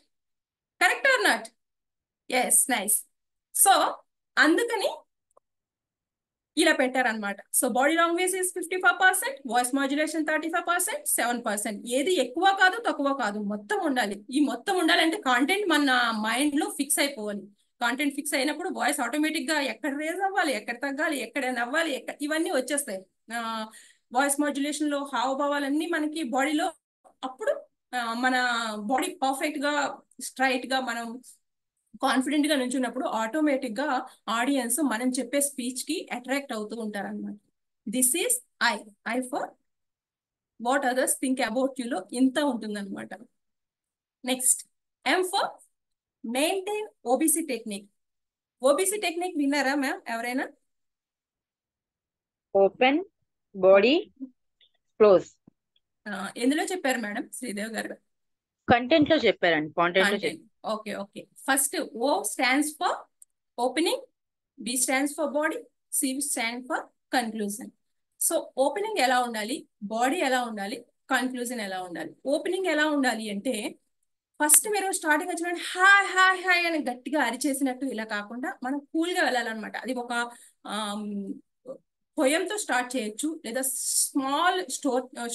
Correct or not? Yes, nice. So అందుకని ఇలా పెట్టారనమాట. So body language is 55%, voice modulation 35%, 7%. ఏది ఎక్కువ కాదు తక్కువ కాదు, మొత్తం ఉండాలి. ఈ మొత్తం ఉండాలంటే కాంటెంట్ మన మైండ్ లో ఫిక్స్ అయిపోవాలి. కాంటెంట్ ఫిక్స్ అయినప్పుడు వాయిస్ ఆటోమేటిక్ గా ఎక్కడ రేజ్ అవ్వాలి, ఎక్కడ తగ్గాలి, ఎక్కడ నవ్వాలి, ఇవన్నీ వచ్చేస్తాయి. వాయిస్ మాడ్యులేషన్ లో హావభావాలన్నీ మనకి బాడీలో, అప్పుడు మన బాడీ పర్ఫెక్ట్ గా స్ట్రైట్ గా మనం కాన్ఫిడెంట్ గా నుంచున్నప్పుడు ఆటోమేటిక్ గా ఆడియన్స్ మనం చెప్పే స్పీచ్ కి అట్రాక్ట్ అవుతూ ఉంటారు అనమాట. This is I for what others think about యూలో ఇంత ఉంటుందన్నమాట. Next M for maintain OBC technique. OBC technique విన్నారా మ్యామ్ ఎవరైనా? Open body close. ఎందులో చెప్పారు మేడం శ్రీదేవి గారు? కంటెంట్ లో చెప్పారండి, కాంటెంట్ లో content. Okay okay. First O stands for opening, B stands for body, C stand for conclusion. So opening ఎలా ఉండాలి, బాడీ ఎలా ఉండాలి, కన్క్లూజన్ ఎలా ఉండాలి. ఓపెనింగ్ ఎలా ఉండాలి అంటే ఫస్ట్ మీరు స్టార్టింగ్ వచ్చినప్పుడు హాయ్ హాయ్ హాయ్ అని గట్టిగా అరిచేసినట్టు ఇలా కాకుండా మనం కూల్ గా వెళ్ళాలన్నమాట. అది ఒక పొయంతో స్టార్ట్ చేయొచ్చు, లేదా స్మాల్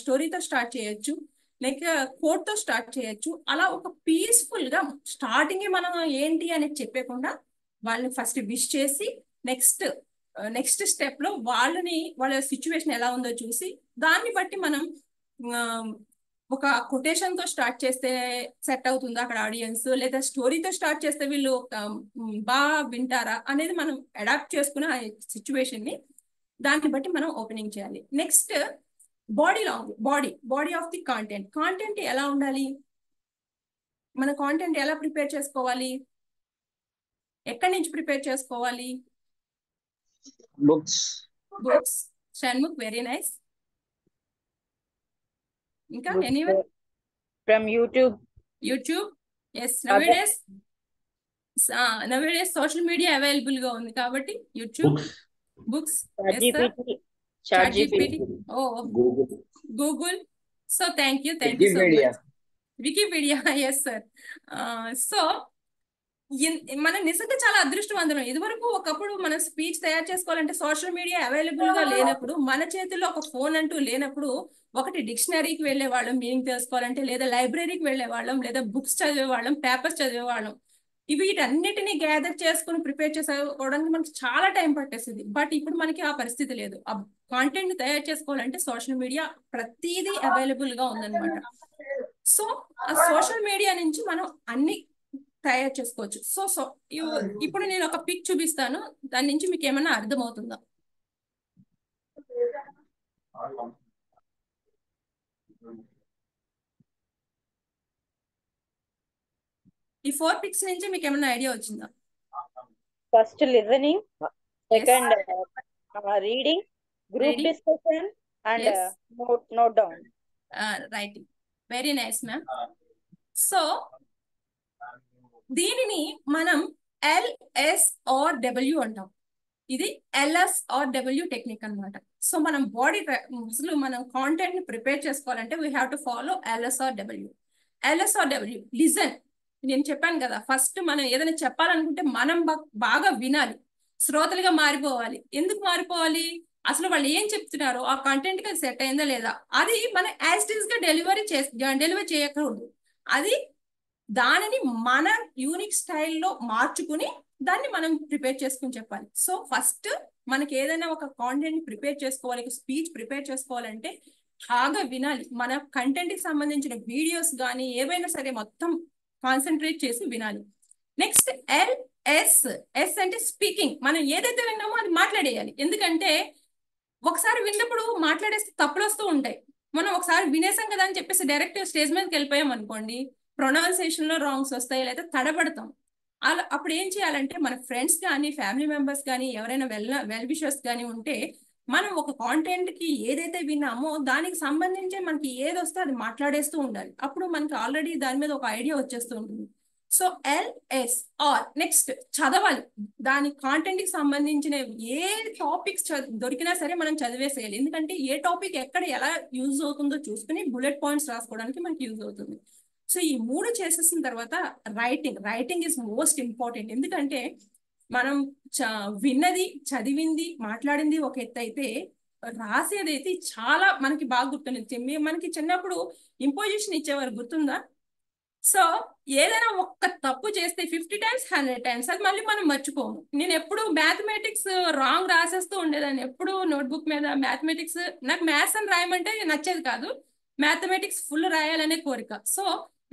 స్టోరీతో స్టార్ట్ చేయొచ్చు, లైక్ కోట్ తో స్టార్ట్ చేయొచ్చు. అలా ఒక పీస్ఫుల్ గా స్టార్టింగ్ మనం ఏంటి అనేది చెప్పకుండా వాళ్ళని ఫస్ట్ విష్ చేసి నెక్స్ట్ స్టెప్ లో వాళ్ళ సిచ్యువేషన్ ఎలా ఉందో చూసి దాన్ని బట్టి మనం ఒక కొటేషన్ తో స్టార్ట్ చేస్తే సెట్ అవుతుందా అక్కడ ఆడియన్స్, లేదా స్టోరీతో స్టార్ట్ చేస్తే వీళ్ళు బాగా వింటారా అనేది మనం అడాప్ట్ చేసుకున్న సిచ్యువేషన్ ని దాన్ని బట్టి మనం ఓపెనింగ్ చేయాలి. Next body of the content ఎలా ఉండాలి, మన కాంటెంట్ ఎలా ప్రిపేర్ చేసుకోవాలి, ఎక్కడి నుంచి ప్రిపేర్ చేసుకోవాలి? బుక్స్. Shanmukh very nice. ఇంకా anyone? From YouTube. Yes, nowadays social media available గా ఉంది కాబట్టి YouTube, books, ChatGPT, Google. So thank you so much. Wikipedia. Yes sir. So మనం నిజంగా చాలా అదృష్టవంతులం. ఇదివరకు ఒకప్పుడు మన స్పీచ్ తయారు చేసుకోవాలంటే సోషల్ మీడియా అవైలబుల్ గా లేనప్పుడు, మన చేతిలో ఒక ఫోన్ అంటూ లేనప్పుడు, ఒకటి డిక్షనరీకి వెళ్ళే వాళ్ళం మీనింగ్ తెలుసుకోవాలంటే, లేదా లైబ్రరీకి వెళ్ళే వాళ్ళం, లేదా బుక్స్ చదివేవాళ్ళం, పేపర్స్ చదివేవాళ్ళం. వీటన్నిటిని గ్యాదర్ చేసుకుని ప్రిపేర్ చేసుకోవడానికి మనకి చాలా టైం పట్టేసింది. బట్ ఇప్పుడు మనకి ఆ పరిస్థితి లేదు. ఆ కాంటెంట్ తయారు చేసుకోవాలంటే సోషల్ మీడియా ప్రతిదీ అవైలబుల్ గా ఉందన్నమాట. సో ఆ సోషల్ మీడియా నుంచి మనం అన్ని తయారు చేసుకోవచ్చు. సో ఇప్పుడు నేను ఒక పిక్ చూపిస్తాను, దాని నుంచి మీకు ఏమైనా అర్థమవుతుందా? ఈ 4 పిక్స్ నుంచి మీకు ఏమైనా ఐడియా వచ్చిందా? First listening, second reading, group discussion and note down, writing. Very nice ma'am. So దీనిని మనం LSRW అంటాం. ఇది LSRW టెక్నిక్ అన్నమాట. సో మనం అసలు మనం కాంటెంట్ ని ప్రిపేర్ చేసుకోవాలంటే we have to follow LSRW. Listen. నేను చెప్పాను కదా, ఫస్ట్ మనం ఏదైనా చెప్పాలనుకుంటే మనం బాగా వినాలి, శ్రోతలుగా మారిపోవాలి. ఎందుకు మారిపోవాలి? అసలు వాళ్ళు ఏం చెప్తున్నారో ఆ కంటెంట్ కి సెట్ అయిందా లేదా, అది మనం యాజ్ ఇట్ ఈస్ గా డెలివరీ చేయకూడదు. అది దానిని మన యూనిక్ స్టైల్లో మార్చుకుని దాన్ని మనం ప్రిపేర్ చేసుకుని చెప్పాలి. సో ఫస్ట్ మనకి ఏదైనా ఒక కాంటెంట్ ప్రిపేర్ చేసుకోవాలి, స్పీచ్ ప్రిపేర్ చేసుకోవాలంటే బాగా వినాలి. మన కంటెంట్ కి సంబంధించిన వీడియోస్ కానీ ఏవైనా సరే మొత్తం కాన్సన్ట్రేట్ చేసి వినాలి. నెక్స్ట్ ఎస్ అంటే స్పీకింగ్. మనం ఏదైతే విన్నామో అది మాట్లాడేయాలి. ఎందుకంటే ఒకసారి విన్నప్పుడు మాట్లాడేస్తే తప్పులు వస్తూ ఉంటాయి. మనం ఒకసారి వినేసాం కదా అని చెప్పేసి డైరెక్ట్ స్టేజ్ మీదకి వెళ్ళిపోయాం అనుకోండి, ప్రొనౌన్సియేషన్ లో రాంగ్స్ వస్తాయి, లేదా తడబడతాం. అప్పుడు ఏం చేయాలంటే మన ఫ్రెండ్స్ కానీ ఫ్యామిలీ మెంబర్స్ కానీ ఎవరైనా వెల్ విషర్స్ కానీ ఉంటే మనం ఒక కాంటెంట్ కి ఏదైతే విన్నామో దానికి సంబంధించి మనకి ఏది వస్తే అది మాట్లాడేస్తూ ఉండాలి. అప్పుడు మనకి ఆల్రెడీ దాని మీద ఒక ఐడియా వచ్చేస్తూ ఉంటుంది. So LSR. నెక్స్ట్ చదవాలి. దాని కాంటెంట్ కి సంబంధించిన ఏ టాపిక్స్ దొరికినా సరే మనం చదివేసేయాలి. ఎందుకంటే ఏ టాపిక్ ఎక్కడ ఎలా యూజ్ అవుతుందో చూసుకుని బుల్లెట్ పాయింట్స్ రాసుకోవడానికి మనకి యూజ్ అవుతుంది. సో ఈ 3 చేసేసిన తర్వాత రైటింగ్ ఇస్ మోస్ట్ ఇంపార్టెంట్. ఎందుకంటే మనం విన్నది, చదివింది, మాట్లాడింది ఒక ఎత్తు అయితే రాసేది అయితే చాలా మనకి బాగా గుర్తుంది. మనకి చిన్నప్పుడు ఇంపోజిషన్ ఇచ్చేవారు, గుర్తుందా? సో ఏదైనా ఒక్క తప్పు చేస్తే 50 times 100 times అది మళ్ళీ మనం మర్చిపోము. నేను ఎప్పుడు మ్యాథమెటిక్స్ రాంగ్ రాసేస్తూ ఉండేదాన్ని. ఎప్పుడు నోట్బుక్ మీద మ్యాథమెటిక్స్, నాకు మ్యాథ్స్ అని రాయమంటే నచ్చేది కాదు, మ్యాథమెటిక్స్ ఫుల్ రాయాలనే కోరిక. సో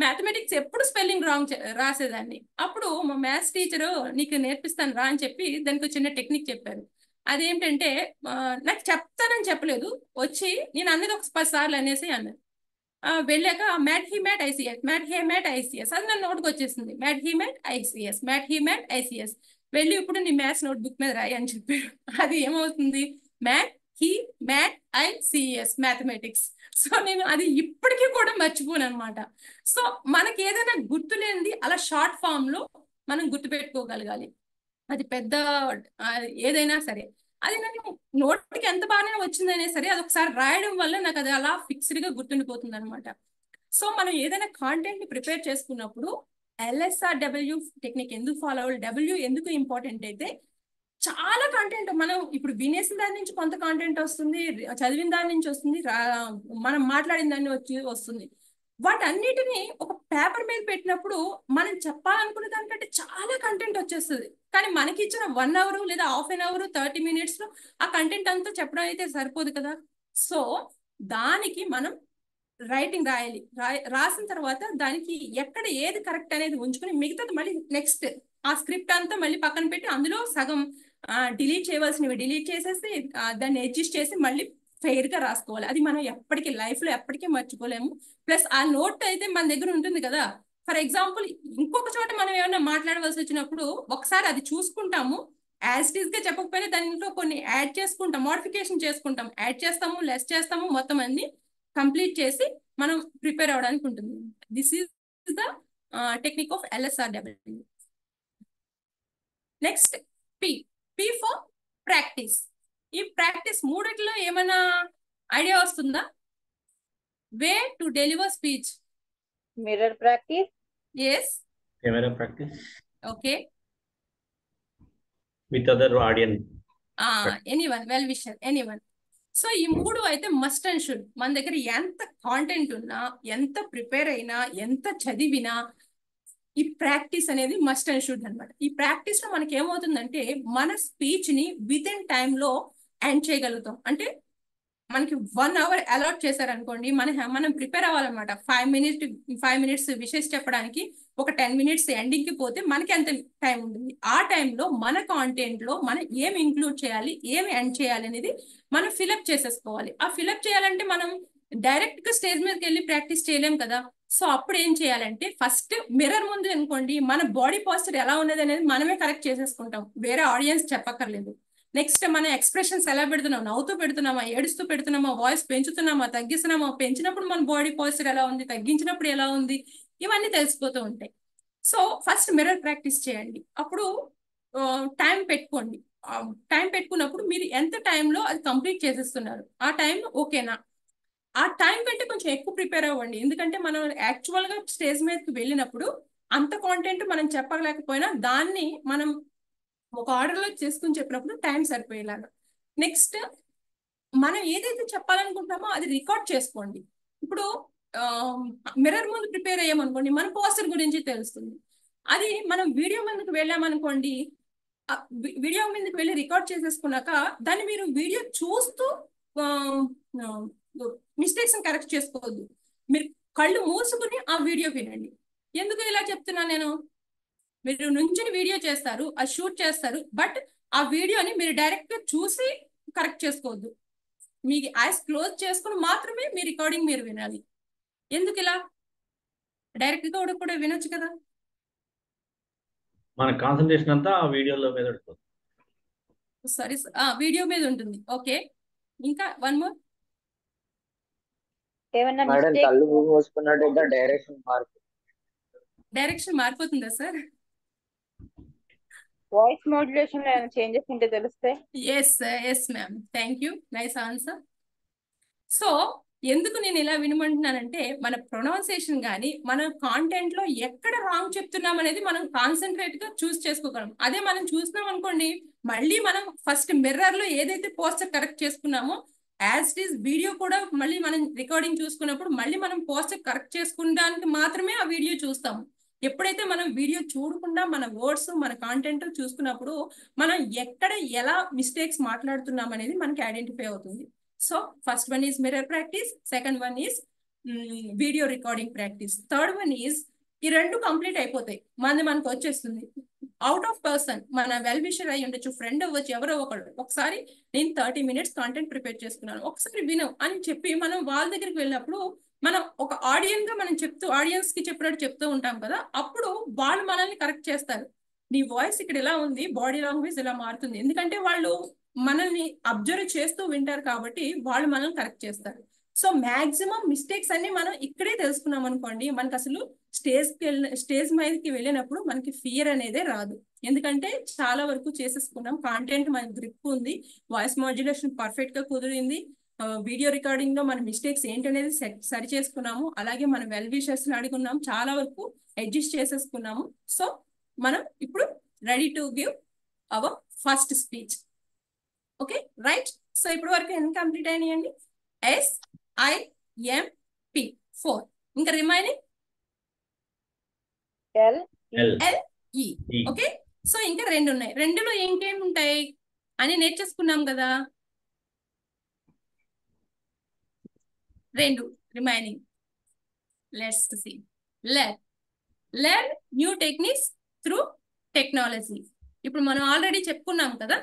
మ్యాథమెటిక్స్ ఎప్పుడు స్పెల్లింగ్ రాంగ్ రాసేదాన్ని. అప్పుడు మా మ్యాథ్స్ టీచరు నీకు నేర్పిస్తాను రా అని చెప్పి దానికి చిన్న టెక్నిక్ చెప్పారు. అదేంటంటే నాకు చెప్తానని చెప్పలేదు, వచ్చి నేను అన్నది ఒక 10 సార్లు అనేసి అన్నది. వెళ్ళాక మ్యాట్ ఐసిఎస్ అది నా నోట్కి వచ్చేసింది. మ్యాట్ ఐసిఎస్ వెళ్ళి ఇప్పుడు నీ మ్యాథ్స్ నోట్ బుక్ మీద రాయి అని చెప్పాడు. అది ఏమవుతుంది, మ్యాట్ ఐసిఎస్ మ్యాథమెటిక్స్. సో నేను అది ఇప్పటికీ కూడా మర్చిపోను అనమాట. సో మనకి ఏదైనా గుర్తులేనిది అలా షార్ట్ ఫామ్ లో మనం గుర్తుపెట్టుకోగలగాలి. అది పెద్ద ఏదైనా సరే, అది నాకు నోటికి ఎంత బాగానే వచ్చిందనే సరే అది ఒకసారి రాయడం వల్ల నాకు అది అలా ఫిక్స్డ్ గా గుర్తుండిపోతుంది అనమాట. సో మనం ఏదైనా కాంటెంట్ ని ప్రిపేర్ చేసుకున్నప్పుడు LSRW టెక్నిక్ ఎందుకు ఫాలో అవ్వాలి, W ఎందుకు ఇంపార్టెంట్ అయితే, చాలా కంటెంట్ మనం ఇప్పుడు వినేసిన దాని నుంచి కొంత కాంటెంట్ వస్తుంది, చదివిన దాని నుంచి వస్తుంది, మనం మాట్లాడిన దాన్ని వస్తుంది. వాటన్నిటిని ఒక పేపర్ మీద పెట్టినప్పుడు మనం చెప్పాలనుకునే దానికంటే చాలా కంటెంట్ వచ్చేస్తుంది. కానీ మనకి ఇచ్చిన 1 అవర్ లేదా హాఫ్ అన్ అవర్ 30 minutes లో ఆ కంటెంట్ అంతా చెప్పడం అయితే సరిపోదు కదా. సో దానికి మనం రైటింగ్ రాయాలి. రాసిన తర్వాత దానికి ఎక్కడ ఏది కరెక్ట్ అనేది ఉంచుకొని మిగతాది మళ్ళీ నెక్స్ట్ ఆ స్క్రిప్ట్ అంతా మళ్ళీ పక్కన పెట్టి అందులో సగం డిలీట్ చేయవలసినవి డిలీట్ చేసేసి దాన్ని అడ్జస్ట్ చేసి మళ్ళీ ఫెయిర్ గా రాసుకోవాలి. అది మనం ఎప్పటికీ లైఫ్ లో ఎప్పటికీ మర్చిపోలేము. ప్లస్ ఆ నోట్ అయితే మన దగ్గర ఉంటుంది కదా. ఫర్ ఎగ్జాంపుల్ ఇంకొక చోట మనం ఏమైనా మాట్లాడవలసి వచ్చినప్పుడు ఒకసారి అది చూసుకుంటాము, యాజ్ ఇట్ ఈస్ గా చెప్పకపోయినా దానిలో కొన్ని యాడ్ చేసుకుంటాం, మోడిఫికేషన్ చేసుకుంటాం, యాడ్ చేస్తాము, లెస్ చేస్తాము, మొత్తం అన్ని కంప్లీట్ చేసి మనం ప్రిపేర్ అవడానికి ఉంటుంది. This is the technique of LSRW. Next P for practice. ఈ ప్రాక్టీస్ మూడిట్లో ఏమైనా ఐడియా వస్తుందా? Way to deliver speech. Mirror practice. Yes. Camera practice. Okay. With other audience. Anyone, well wisher, anyone. So ఈ 3 అయితే మస్ట్ అండ్ షుడ్. మన దగ్గర ఎంత కాంటెంట్ ఉన్నా, ఎంత ప్రిపేర్ అయినా, ఎంత చదివినా ఈ ప్రాక్టీస్ అనేది మస్ట్ అండ్ షుడ్ అనమాట. ఈ ప్రాక్టీస్ లో మనకి ఏమవుతుందంటే మన స్పీచ్ ని విత్ ఇన్ టైమ్ లో ఎండ్ చేయగలుగుతాం. అంటే మనకి 1 అవర్ అలాట్ చేశారనుకోండి, మనం ప్రిపేర్ అవ్వాలన్నమాట. 5 minutes విషెస్ చెప్పడానికి, ఒక 10 minutes ఎండింగ్ కి పోతే మనకి ఎంత టైం ఉంటుంది. ఆ టైంలో మన కాంటెంట్ లో మనం ఏం ఇంక్లూడ్ చేయాలి, ఏం ఎండ్ చేయాలి అనేది మనం ఫిలప్ చేసేసుకోవాలి. ఆ ఫిలప్ చేయాలంటే మనం డైరెక్ట్ గా స్టేజ్ మీదకి వెళ్ళి ప్రాక్టీస్ చేయలేం కదా. సో అప్పుడు ఏం చేయాలంటే ఫస్ట్ మిర్రర్ ముందు అనుకోండి, మన బాడీ పోస్చర్ ఎలా ఉన్నది అనేది మనమే కరెక్ట్ చేసేసుకుంటాం, వేరే ఆడియన్స్ చెప్పక్కర్లేదు. నెక్స్ట్ మన ఎక్స్ప్రెషన్స్ ఎలా పెడుతున్నాం, నవ్వుతూ పెడుతున్నామా, ఏడుస్తూ పెడుతున్నామా, వాయిస్ పెంచుతున్నామా, తగ్గిస్తున్నామా, పెంచినప్పుడు మన బాడీ పోస్చర్ ఎలా ఉంది, తగ్గించినప్పుడు ఎలా ఉంది, ఇవన్నీ తెలిసిపోతూ ఉంటాయి. సో ఫస్ట్ మిర్రర్ ప్రాక్టీస్ చేయండి. అప్పుడు టైం పెట్టుకోండి. టైం పెట్టుకున్నప్పుడు మీరు ఎంత టైంలో అది కంప్లీట్ చేసేస్తున్నారు, ఆ టైం ఓకేనా. ఆ టైం కంటే కొంచెం ఎక్కువ ప్రిపేర్ అవ్వండి. ఎందుకంటే మనం యాక్చువల్ గా స్టేజ్ మీదకి వెళ్ళినప్పుడు అంత కాంటెంట్ మనం చెప్పలేకపోయినా దాన్ని మనం ఒక ఆర్డర్ లో చేసుకుని చెప్పినప్పుడు టైం సరిపోయేలాగా. నెక్స్ట్ మనం ఏదైతే చెప్పాలనుకుంటున్నామో అది రికార్డ్ చేసుకోండి. ఇప్పుడు మిర్రర్ ముందు ప్రిపేర్ అయ్యామనుకోండి, మన పోస్టర్ గురించి తెలుస్తుంది. అది మనం వీడియో ముందుకు వెళ్ళామనుకోండి, వీడియో మీదకి వెళ్ళి రికార్డ్ చేసేసుకున్నాక దాన్ని మీరు వీడియో చూస్తూ మిస్టేక్స్ కరెక్ట్ చేసుకోవద్దు. మీరు కళ్ళు మూసుకుని ఆ వీడియో వినండి. ఎందుకు ఇలా చెప్తున్నా నేను, మీరు నుంచుని వీడియో చేస్తారు, అది షూట్ చేస్తారు, బట్ ఆ వీడియోని మీరు డైరెక్ట్ గా చూసి కరెక్ట్ చేసుకోవద్దు. మీ ఐస్ క్లోజ్ చేసుకుని మాత్రమే మీ రికార్డింగ్ మీరు వినాలి. ఎందుకు ఇలా? డైరెక్ట్ గా కూడా వినొచ్చు కదా. మన కాన్సన్ట్రేషన్ అంతా ఆ వీడియోలో మీద ఉంటుంది. సారీ, వీడియో మీద ఉంటుంది. ఓకే, ఇంకా 1 more. మేడం కళ్ళు మూసుకున్నట్టు డైరెక్షన్ మారిపోతుందా సార్? వాయిస్ మోడ్యులేషన్ లో ఏమైనా చేంజెస్ ఉంటే తెలుస్తాయి. Yes ma'am, thank you, nice answer. So ఎందుకు నేను ఇలా వినమంటున్నానంటే మన ప్రొనౌన్సియేషన్ కానీ మన కాంటెంట్ లో ఎక్కడ రాంగ్ చెప్తున్నాం అనేది మనం కాన్సన్ట్రేట్ గా చూస్ చేసుకోగలం. అదే మనం చూసినాం అనుకోండి, మళ్ళీ మనం ఫస్ట్ మిర్రర్ లో ఏదైతే పోస్టర్ కరెక్ట్ చేసుకున్నామో యాజ్ ఇట్ ఈస్ వీడియో కూడా మళ్ళీ మనం రికార్డింగ్ చూసుకున్నప్పుడు మళ్ళీ మనం పోస్టర్ కరెక్ట్ చేసుకోవడానికి మాత్రమే ఆ వీడియో చూస్తాము. ఎప్పుడైతే మనం వీడియో చూడకుండా మన వర్డ్స్ మన కాంటెంట్ చూసుకున్నప్పుడు మనం ఎక్కడ ఎలా మిస్టేక్స్ మాట్లాడుతున్నాం అనేది మనకి ఐడెంటిఫై అవుతుంది. So first one is mirror practice, second one is video recording practice, third one is ఈ రెండు కంప్లీట్ అయిపోతాయి, మనకు వచ్చేస్తుంది. అవుట్ ఆఫ్ పర్సన్ మన వెల్ విషర్ అయ్యి ఉండొచ్చు, ఫ్రెండ్ అవ్వచ్చు, ఎవరో ఒకరు ఒకసారి నేను 30 minutes కాంటెంట్ ప్రిపేర్ చేసుకున్నాను, ఒకసారి విను అని చెప్పి మనం వాళ్ళ దగ్గరికి వెళ్ళినప్పుడు మనం ఒక ఆడియన్స్ గా మనం ఆడియన్స్ కి చెప్పినట్టు చెప్తూ ఉంటాం కదా, అప్పుడు వాళ్ళు మనల్ని కరెక్ట్ చేస్తారు. నీ వాయిస్ ఇక్కడ ఇలా ఉంది, బాడీ లాంగ్వేజ్ ఇలా మారుతుంది, ఎందుకంటే వాళ్ళు మనల్ని అబ్జర్వ్ చేస్తూ వింటారు కాబట్టి వాళ్ళు మనల్ని కరెక్ట్ చేస్తారు. సో మాక్సిమం మిస్టేక్స్ అన్ని మనం ఇక్కడే తెలుసుకున్నాం అనుకోండి, మనకు అసలు స్టేజ్ మీదకి వెళ్ళినప్పుడు మనకి ఫియర్ అనేదే రాదు. ఎందుకంటే చాలా వరకు చేసేసుకున్నాం, కాంటెంట్ మన గ్రిప్ ఉంది, వాయిస్ మాడ్యులేషన్ పర్ఫెక్ట్ గా కుదిరింది, వీడియో రికార్డింగ్ లో మన మిస్టేక్స్ ఏంటనేది సరి చేసుకున్నాము, అలాగే మనం వెల్ విషర్స్ అడుగున్నాం, చాలా వరకు అడ్జస్ట్ చేసేసుకున్నాము. సో మనం ఇప్పుడు ready to give our first speech. Okay right. So ఇప్పటి వరకు ఎన్ని కంప్లీట్ అయినాయండి? SIMP 4. ఇంకా రిమైనింగ్ LE. ఓకే, సో ఇంకా 2 ఉన్నాయి. 2లో ఇంకేమి ఉంటాయి అని నేర్చేసుకున్నాం కదా, 2 remaining. Let's see. Learn new techniques through technology. ఇప్పుడు మనం ఆల్రెడీ చెప్పుకున్నాం కదా,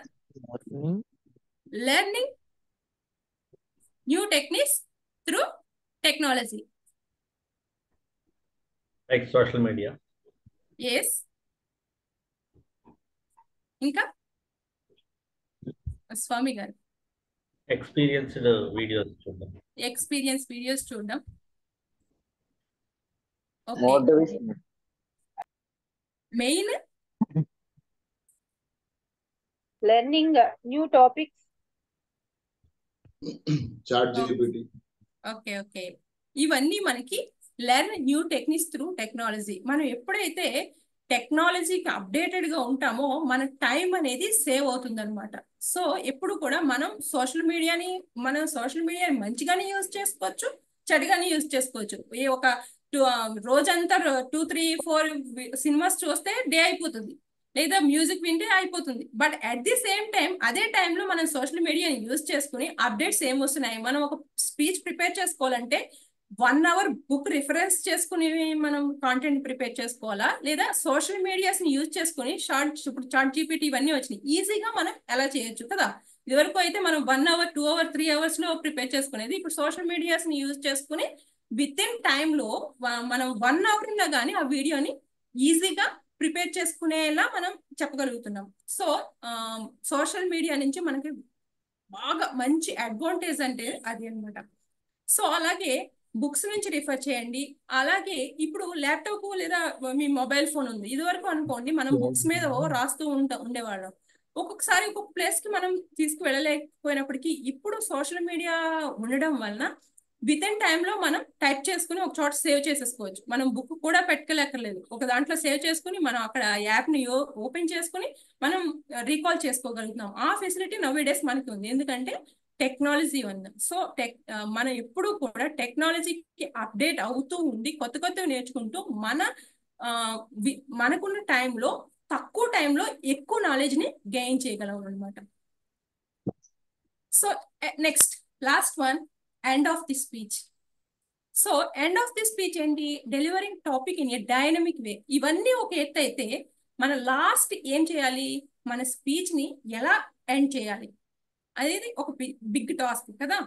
learning new techniques through technology. Like social media. Yes. ఇంకా స్వామి గారు? ఎక్స్పీరియన్స్డ్ వీడియోస్ చూడడం. ఎక్స్పీరియన్స్ వీడియోస్ చూడడం. Motivation. Main learning new topics. ChatGPT. Okay, ఇవన్నీ మనకి learn new techniques through technology. మనం ఎప్పుడైతే టెక్నాలజీకి అప్డేటెడ్ గా ఉంటామో మన టైం అనేది సేవ్ అవుతుంది అనమాట. సో ఎప్పుడు కూడా మనం సోషల్ మీడియాని మంచిగానే యూజ్ చేసుకోవచ్చు, చెడుగానే యూజ్ చేసుకోవచ్చు. ఒక రోజంతా 2, 3, 4 సినిమాస్ చూస్తే డే అయిపోతుంది, లేదా మ్యూజిక్ వింటే అయిపోతుంది. But at the same time అదే టైంలో మనం సోషల్ మీడియాని యూజ్ చేసుకుని అప్డేట్స్ ఏమొస్తున్నాయి, మనం ఒక స్పీచ్ ప్రిపేర్ చేసుకోవాలంటే 1 hour బుక్ రిఫరెన్స్ చేసుకుని మనం కాంటెంట్ ప్రిపేర్ చేసుకోవాలా, లేదా సోషల్ మీడియాస్ ని యూజ్ చేసుకుని ఇప్పుడు ChatGPT ఇవన్నీ వచ్చినాయి, ఈజీగా మనం ఎలా చేయొచ్చు కదా. ఇదివరకు అయితే మనం 1 hour 2 hour 3 hours లో ప్రిపేర్ చేసుకునేది, ఇప్పుడు సోషల్ మీడియాస్ ని యూజ్ చేసుకుని విత్ ఇన్ టైంలో మనం 1 hour ఉన్నా కానీ ఆ వీడియోని ఈజీగా ప్రిపేర్ చేసుకునేలా మనం చెప్పగలుగుతున్నాం. సో సోషల్ మీడియా నుంచి మనకి బాగా మంచి అడ్వాంటేజ్ అంటే అది అనమాట. సో అలాగే బుక్స్ నుంచి రిఫర్ చేయండి. అలాగే ఇప్పుడు ల్యాప్టాప్ లేదా మీ మొబైల్ ఫోన్ ఉంది, ఇది వరకు అనుకోండి మనం బుక్స్ మీద రాస్తూ ఉండేవాళ్ళం. ఒక్కొక్కసారి ఒక్కొక్క ప్లేస్ కి మనం తీసుకువెళ్ళలేకపోయినప్పటికీ ఇప్పుడు సోషల్ మీడియా ఉండడం వలన విత్ ఇన్ టైంలో మనం టైప్ చేసుకుని ఒక చోట సేవ్ చేసేసుకోవచ్చు. మనం బుక్ కూడా పెట్టుకోలేక్కర్లేదు, ఒక దాంట్లో సేవ్ చేసుకుని మనం అక్కడ యాప్ ని ఓపెన్ చేసుకుని మనం రీకాల్ చేసుకోగలుగుతున్నాం. ఆ ఫెసిలిటీ నవ్ డేస్ మనకి ఉంది, ఎందుకంటే టెక్నాలజీ ఉంది. సో మనం ఎప్పుడు కూడా టెక్నాలజీకి అప్డేట్ అవుతూ ఉండి కొత్తవి నేర్చుకుంటూ మనకున్న టైంలో తక్కువ టైంలో ఎక్కువ నాలెడ్జ్ ని గెయిన్ చేయగలం అనమాట. So next last one, end of the speech. So end of the speech ఏంటి? Delivering topic in a dynamic way. ఇవన్నీ ఒక ఎత్తు అయితే మన లాస్ట్ ఏం చేయాలి, మన స్పీచ్ ని ఎలా ఎండ్ చేయాలి అనేది ఒక బిగ్ టాస్క్ కదా.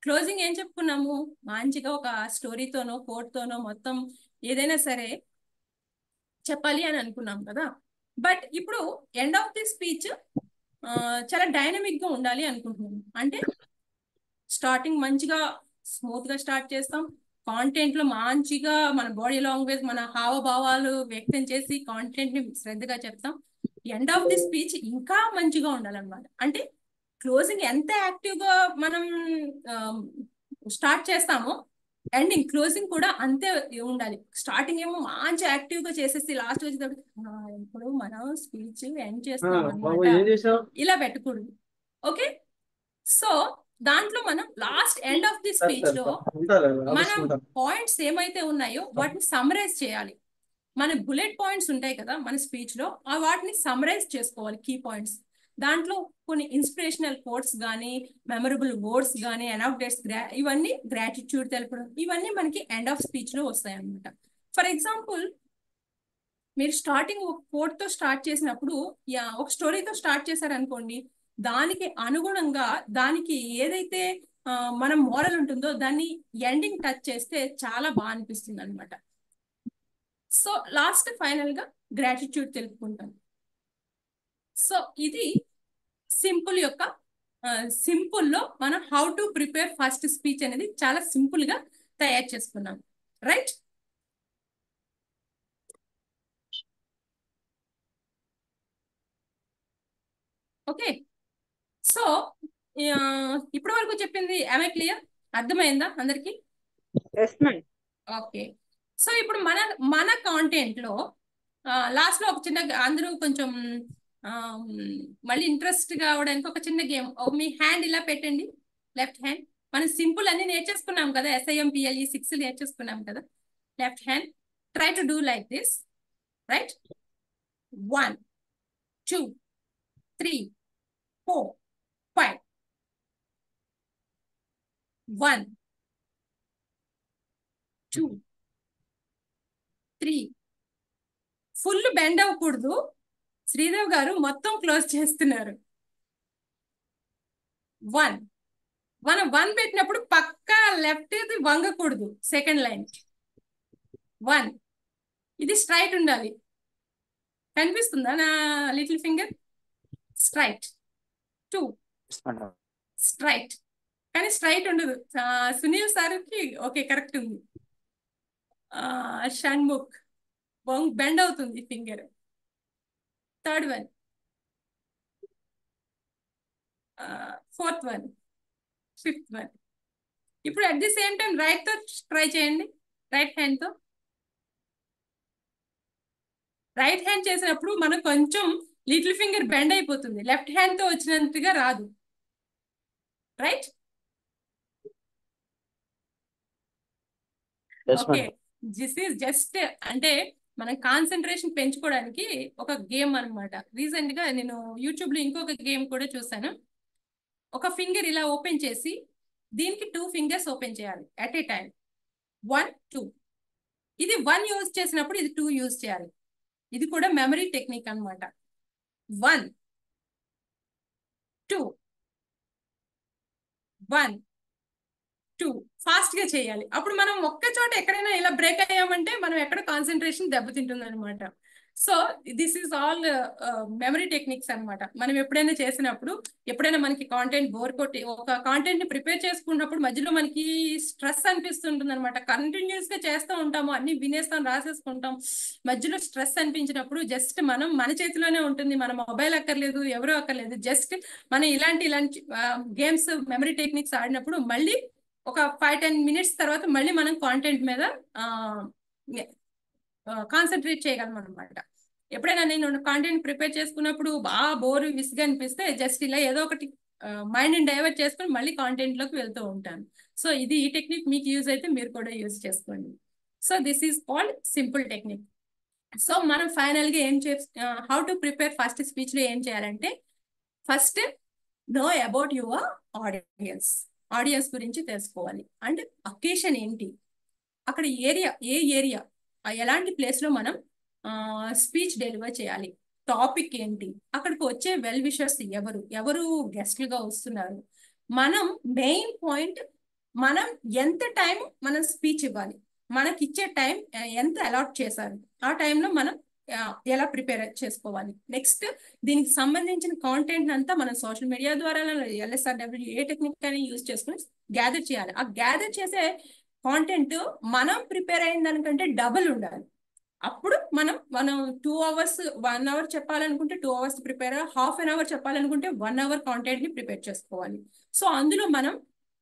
క్లోజింగ్ ఏం చెప్పుకున్నాము, మంచిగా ఒక స్టోరీతోనో కోట్తోనో మొత్తం ఏదైనా సరే చెప్పాలి అని అనుకున్నాం కదా. బట్ ఇప్పుడు ఎండ్ ఆఫ్ ది స్పీచ్ చాలా డైనమిక్ గా ఉండాలి అనుకుంటున్నాము. అంటే స్టార్టింగ్ మంచిగా స్మూత్ గా స్టార్ట్ చేస్తాం, కాంటెంట్ లో మంచిగా మన బాడీ లాంగ్వేజ్ మన హావభావాలు వ్యక్తం చేసి కాంటెంట్ ని శ్రద్ధగా చెప్తాం. ఎండ్ ఆఫ్ ది స్పీచ్ ఇంకా మంచిగా ఉండాలన్నమాట. అంటే క్లోజింగ్ ఎంత యాక్టివ్ గా మనం స్టార్ట్ చేస్తామో ఎండింగ్ క్లోజింగ్ కూడా అంతే ఉండాలి. స్టార్టింగ్ ఏమో మంచి యాక్టివ్ గా చేసేసి లాస్ట్ వచ్చేటప్పుడు ఇప్పుడు మనం స్పీచ్ ఎండ్ చేస్తాం అన్నమాట, ఇలా పెట్టకూడదు. ఓకే, సో దాంట్లో మనం last end of the speech లో మనం పాయింట్స్ ఏమైతే ఉన్నాయో వాటిని సమ్మరైజ్ చేయాలి. మన బుల్లెట్ పాయింట్స్ ఉంటాయి కదా మన స్పీచ్ లో, వాటిని సమ్మరైజ్ చేసుకోవాలి, కీ పాయింట్స్. దాంట్లో కొన్ని ఇన్స్పిరేషనల్ కోట్స్ కానీ, మెమరబుల్ వర్డ్స్ కానీ, అనౌటేట్స్, ఇవన్నీ గ్రాటిట్యూడ్ తెలపడం, ఇవన్నీ మనకి ఎండ్ ఆఫ్ స్పీచ్ లో వస్తాయి అన్నమాట. ఫర్ ఎగ్జాంపుల్, మీరు స్టార్టింగ్ ఒక కోడ్ తో స్టార్ట్ చేసినప్పుడు ఒక స్టోరీతో స్టార్ట్ చేశారనుకోండి, దానికి అనుగుణంగా దానికి ఏదైతే మన మోరల్ ఉంటుందో దాన్ని ఎండింగ్ టచ్ చేస్తే చాలా బాగా అనిపిస్తుంది అనమాట. సో లాస్ట్ ఫైనల్ గా గ్రాటిట్యూడ్ తెలుపుకుంటాం. సో ఇది సింపుల్ యొక్క సింపుల్ లో మనం how to prepare first speech అనేది చాలా సింపుల్ గా తయారు చేసుకున్నాం, రైట్? ఓకే, సో ఇప్పటి వరకు చెప్పింది ఏమై క్లియర్? అర్థమైందా అందరికి? ఓకే, సో ఇప్పుడు మన కాంటెంట్ లో లాస్ట్ లో ఒక చిన్న, అందరూ కొంచెం మళ్ళీ ఇంట్రెస్ట్ కావడానికి ఒక చిన్న గేమ్. మీ హ్యాండ్ ఇలా పెట్టండి, లెఫ్ట్ హ్యాండ్. మనం సింపుల్ అన్ని నేర్చేసుకున్నాం కదా, SIMPLE 6 నేర్చేసుకున్నాం కదా. Left hand, try to do like this, right? 1 2 3 4 5 1 2 3. Full bend అవ్వకూడదు. శ్రీదేవ్ గారు మొత్తం క్లోజ్ చేస్తున్నారు. 1. మనం 1 పెట్టినప్పుడు పక్కా లెఫ్ట్ ఇది వంగకూడదు. Second line 1. ఇది స్ట్రైట్ ఉండాలి. కనిపిస్తుందా నా లిటిల్ ఫింగర్? స్ట్రైట్. 2 స్ట్రైట్, కానీ స్ట్రైట్ ఉండదు. సునీల్ సార్కి ఓకే కరెక్ట్ ఉంది. షణ్ముఖ్ బెండ్ అవుతుంది finger. Third one, fourth one, fifth one. ఇప్పుడు at the same time right తో ట్రై చేయండి. రైట్ హ్యాండ్ తో. రైట్ హ్యాండ్ చేసినప్పుడు మనం కొంచెం లిటిల్ ఫింగర్ బెండ్ అయిపోతుంది, లెఫ్ట్ హ్యాండ్ తో వచ్చినంతగా రాదు, right? Okay, this is just అంటే మనం కాన్సన్ట్రేషన్ పెంచుకోవడానికి ఒక గేమ్ అనమాట. రీసెంట్ గా నేను యూట్యూబ్ లో ఇంకొక గేమ్ కూడా చూసాను. ఒక ఫింగర్ ఇలా ఓపెన్ చేసి దీనికి 2 ఫింగర్స్ ఓపెన్ చేయాలి అట్ ఏ టైం. 1 2. ఇది 1 యూజ్ చేసినప్పుడు ఇది 2 యూజ్ చేయాలి. ఇది కూడా మెమరీ టెక్నిక్ అనమాట. 1 2 1 2 ఫాస్ట్ గా చేయాలి. అప్పుడు మనం ఒక్క చోట ఎక్కడైనా ఇలా బ్రేక్ అయ్యామంటే మనం ఎక్కడ కాన్సన్ట్రేషన్ దెబ్బతింటుంది అనమాట. So this is all memory techniques అనమాట. మనం ఎప్పుడైనా చేసినప్పుడు, ఎప్పుడైనా మనకి కాంటెంట్ బోర్ కొట్టి ఒక కాంటెంట్ ని ప్రిపేర్ చేసుకున్నప్పుడు మధ్యలో మనకి స్ట్రెస్ అనిపిస్తుంటుంది అనమాట. కంటిన్యూస్ గా చేస్తూ ఉంటాము, అన్ని వినేస్తాం, రాసేసుకుంటాం. మధ్యలో స్ట్రెస్ అనిపించినప్పుడు జస్ట్ మన చేతిలోనే ఉంటుంది. మన మొబైల్ అక్కర్లేదు, ఎవరు అక్కర్లేదు. జస్ట్ మనం ఇలాంటి గేమ్స్, మెమరీ టెక్నిక్స్ ఆడినప్పుడు మళ్ళీ ఒక 5-10 మినిట్స్ తర్వాత మళ్ళీ మనం కాంటెంట్ మీద కాన్సన్ట్రేట్ చేయగలం అనమాట. ఎప్పుడైనా నేను కాంటెంట్ ప్రిపేర్ చేసుకున్నప్పుడు బాగా బోరు, విసుగా అనిపిస్తే జస్ట్ ఇలా ఏదో ఒకటి మైండ్ డైవర్ట్ చేసుకుని మళ్ళీ కాంటెంట్ లోకి వెళ్తూ ఉంటాను. సో ఇది ఈ టెక్నిక్ మీకు యూజ్ అయితే మీరు కూడా యూజ్ చేసుకోండి. So this is called simple technique. So మనం ఫైనల్ గా how to prepare first speech లో ఏం చేయాలంటే, first know about your audience గురించి తెలుసుకోవాలి. అండ్ అకేషన్ ఏంటి, అక్కడ ఏ ఏరియా, ఎలాంటి ప్లేస్ లో మనం స్పీచ్ డెలివర్ చేయాలి, టాపిక్ ఏంటి, అక్కడికి వచ్చే వెల్ విషర్స్ ఎవరు గెస్ట్లుగా వస్తున్నారు, మనం మెయిన్ పాయింట్, మనం ఎంత టైం మనం స్పీచ్ ఇవ్వాలి, మనకి ఇచ్చే టైం ఎంత అలాట్ చేశారు, ఆ టైంలో మనం ఎలా ప్రిపేర్ చేసుకోవాలి. నెక్స్ట్ దీనికి సంబంధించిన కాంటెంట్ అంతా మనం సోషల్ మీడియా ద్వారా LSRW ఏ టెక్నిక్ అయినా యూజ్ చేసుకుని గ్యాదర్ చేయాలి. ఆ గ్యాదర్ చేసే కాంటెంట్ మనం ప్రిపేర్ అయిన దానికంటే డబుల్ ఉండాలి. అప్పుడు మనం 2 అవర్స్ 1 అవర్ చెప్పాలనుకుంటే 2 hours prepare, half an hour చెప్పాలనుకుంటే 1 అవర్ కాంటెంట్ ని ప్రిపేర్ చేసుకోవాలి. సో అందులో మనం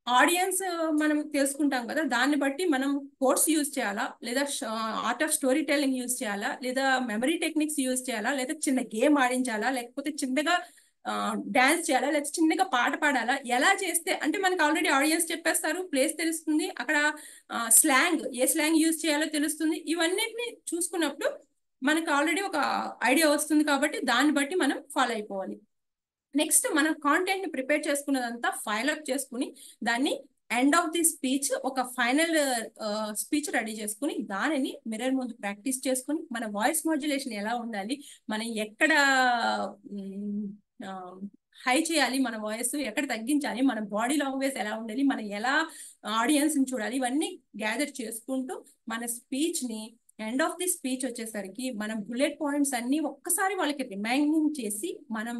ఆడియన్స్ మనం తెలుసుకుంటాం కదా, దాన్ని బట్టి మనం కోర్స్ యూజ్ చేయాలా, లేదా art of story telling use చేయాలా, లేదా మెమరీ టెక్నిక్స్ యూజ్ చేయాలా, లేదా చిన్న గేమ్ ఆడించాలా, లేకపోతే చిన్నగా డాన్స్ చేయాలా, లేదా చిన్నగా పాట పాడాలా, ఎలా చేస్తే అంటే మనకు ఆల్రెడీ ఆడియన్స్ చెప్పేస్తారు, ప్లేస్ తెలుస్తుంది, అక్కడ ఏ స్లాంగ్ యూజ్ చేయాలో తెలుస్తుంది. ఇవన్నిటిని చూసుకున్నప్పుడు మనకు ఆల్రెడీ ఒక ఐడియా వస్తుంది, కాబట్టి దాన్ని బట్టి మనం ఫాలో అయిపోవాలి. నెక్స్ట్ మనం కాంటెంట్ ని ప్రిపేర్ చేసుకున్నదంతా ఫైల్ అప్ చేసుకుని దాన్ని ఎండ్ ఆఫ్ ది స్పీచ్ ఒక ఫైనల్ స్పీచ్ రెడీ చేసుకుని దానిని మిర్రర్ ముందు ప్రాక్టీస్ చేసుకుని మన వాయిస్ మాడ్యులేషన్ ఎలా ఉండాలి, మనం ఎక్కడ హై చేయాలి, మన వాయిస్ ఎక్కడ తగ్గించాలి, మన బాడీ లాంగ్వేజ్ ఎలా ఉండాలి, మనం ఎలా ఆడియన్స్ ని చూడాలి, ఇవన్నీ గ్యాదర్ చేసుకుంటూ మన స్పీచ్ ని ఎండ్ ఆఫ్ ది స్పీచ్ వచ్చేసరికి మనం బుల్లెట్ పాయింట్స్ అన్ని ఒక్కసారి వాళ్ళకి రిమైండింగ్ చేసి మనం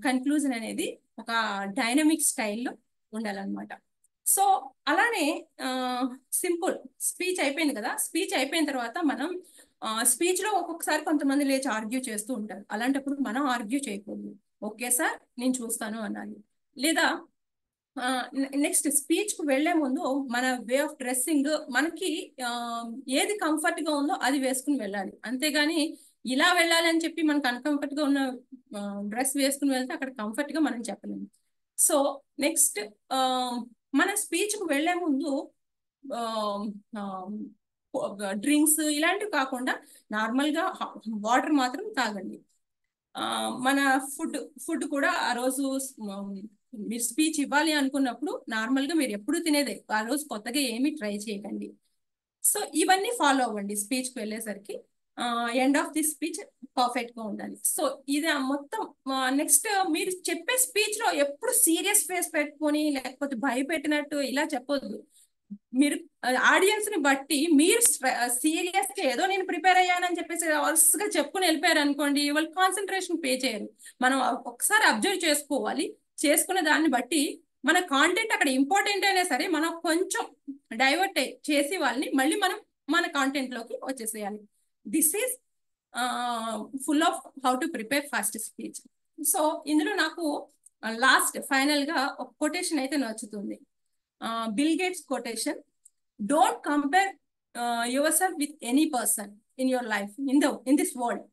కన్క్లూజన్ అనేది ఒక డైనమిక్ స్టైల్లో ఉండాలన్నమాట. సో అలానే సింపుల్ స్పీచ్ అయిపోయింది కదా, స్పీచ్ అయిపోయిన తర్వాత మనం స్పీచ్ లో ఒక్కొక్కసారి కొంతమంది లేచి ఆర్గ్యూ చేస్తూ ఉంటారు. అలాంటప్పుడు మనం ఆర్గ్యూ చేయకూడదు. ఓకే సార్ నేను చూస్తాను అనాలి. లేదా నెక్స్ట్ స్పీచ్ కు వెళ్లే ముందు మన వే ఆఫ్ డ్రెస్సింగ్ మనకి ఏది కంఫర్ట్ గా ఉందో అది వేసుకుని వెళ్ళాలి. అంతేగాని ఇలా వెళ్ళాలి అని చెప్పి మనకు అన్కంఫర్ట్ గా ఉన్న డ్రెస్ వేసుకుని వెళ్తే అక్కడ కంఫర్ట్ గా మనం చెప్పలేము. సో నెక్స్ట్ మన స్పీచ్ కు వెళ్లే ముందు డ్రింక్స్ ఇలాంటివి కాకుండా నార్మల్ గా వాటర్ మాత్రం తాగండి. మన ఫుడ్ కూడా ఆ రోజు మీరు స్పీచ్ ఇవ్వాలి అనుకున్నప్పుడు నార్మల్ గా మీరు ఎప్పుడు తినేదే, ఆ రోజు కొత్తగా ఏమీ ట్రై చేయకండి. సో ఇవన్నీ ఫాలో అవ్వండి స్పీచ్ కి వెళ్ళేసరికి end of the speech perfect గా ఉండాలి. సో ఇది మొత్తం. నెక్స్ట్ మీరు చెప్పే స్పీచ్ లో ఎప్పుడు సీరియస్ ఫేస్ పెట్టుకొని లేకపోతే భయపెట్టినట్టు ఇలా చెప్పొద్దు. మీరు ఆడియన్స్ ని బట్టి మీరు సీరియస్ గా ఏదో నేను ప్రిపేర్ అయ్యానని చెప్పేసి వరుసగా చెప్పుకుని వెళ్ళిపోయారు అనుకోండి, వాళ్ళు కాన్సన్ట్రేషన్ పే చేయరు. మనం ఒకసారి అబ్జర్వ్ చేసుకోవాలి. చేసుకునే దాన్ని బట్టి మన కాంటెంట్ అక్కడ ఇంపార్టెంట్ అయినా సరే మనం కొంచెం డైవర్ట్ చేసి వాళ్ళని మళ్ళీ మనం మన కాంటెంట్ లోకి వచ్చేసేయాలి. This is full of how to prepare first speech. So ఇందులో నాకు లాస్ట్ ఫైనల్ గా ఒక కొటేషన్ అయితే నచ్చుతుంది. Bill Gates quotation, don't compare yourself with any person in your life in this world.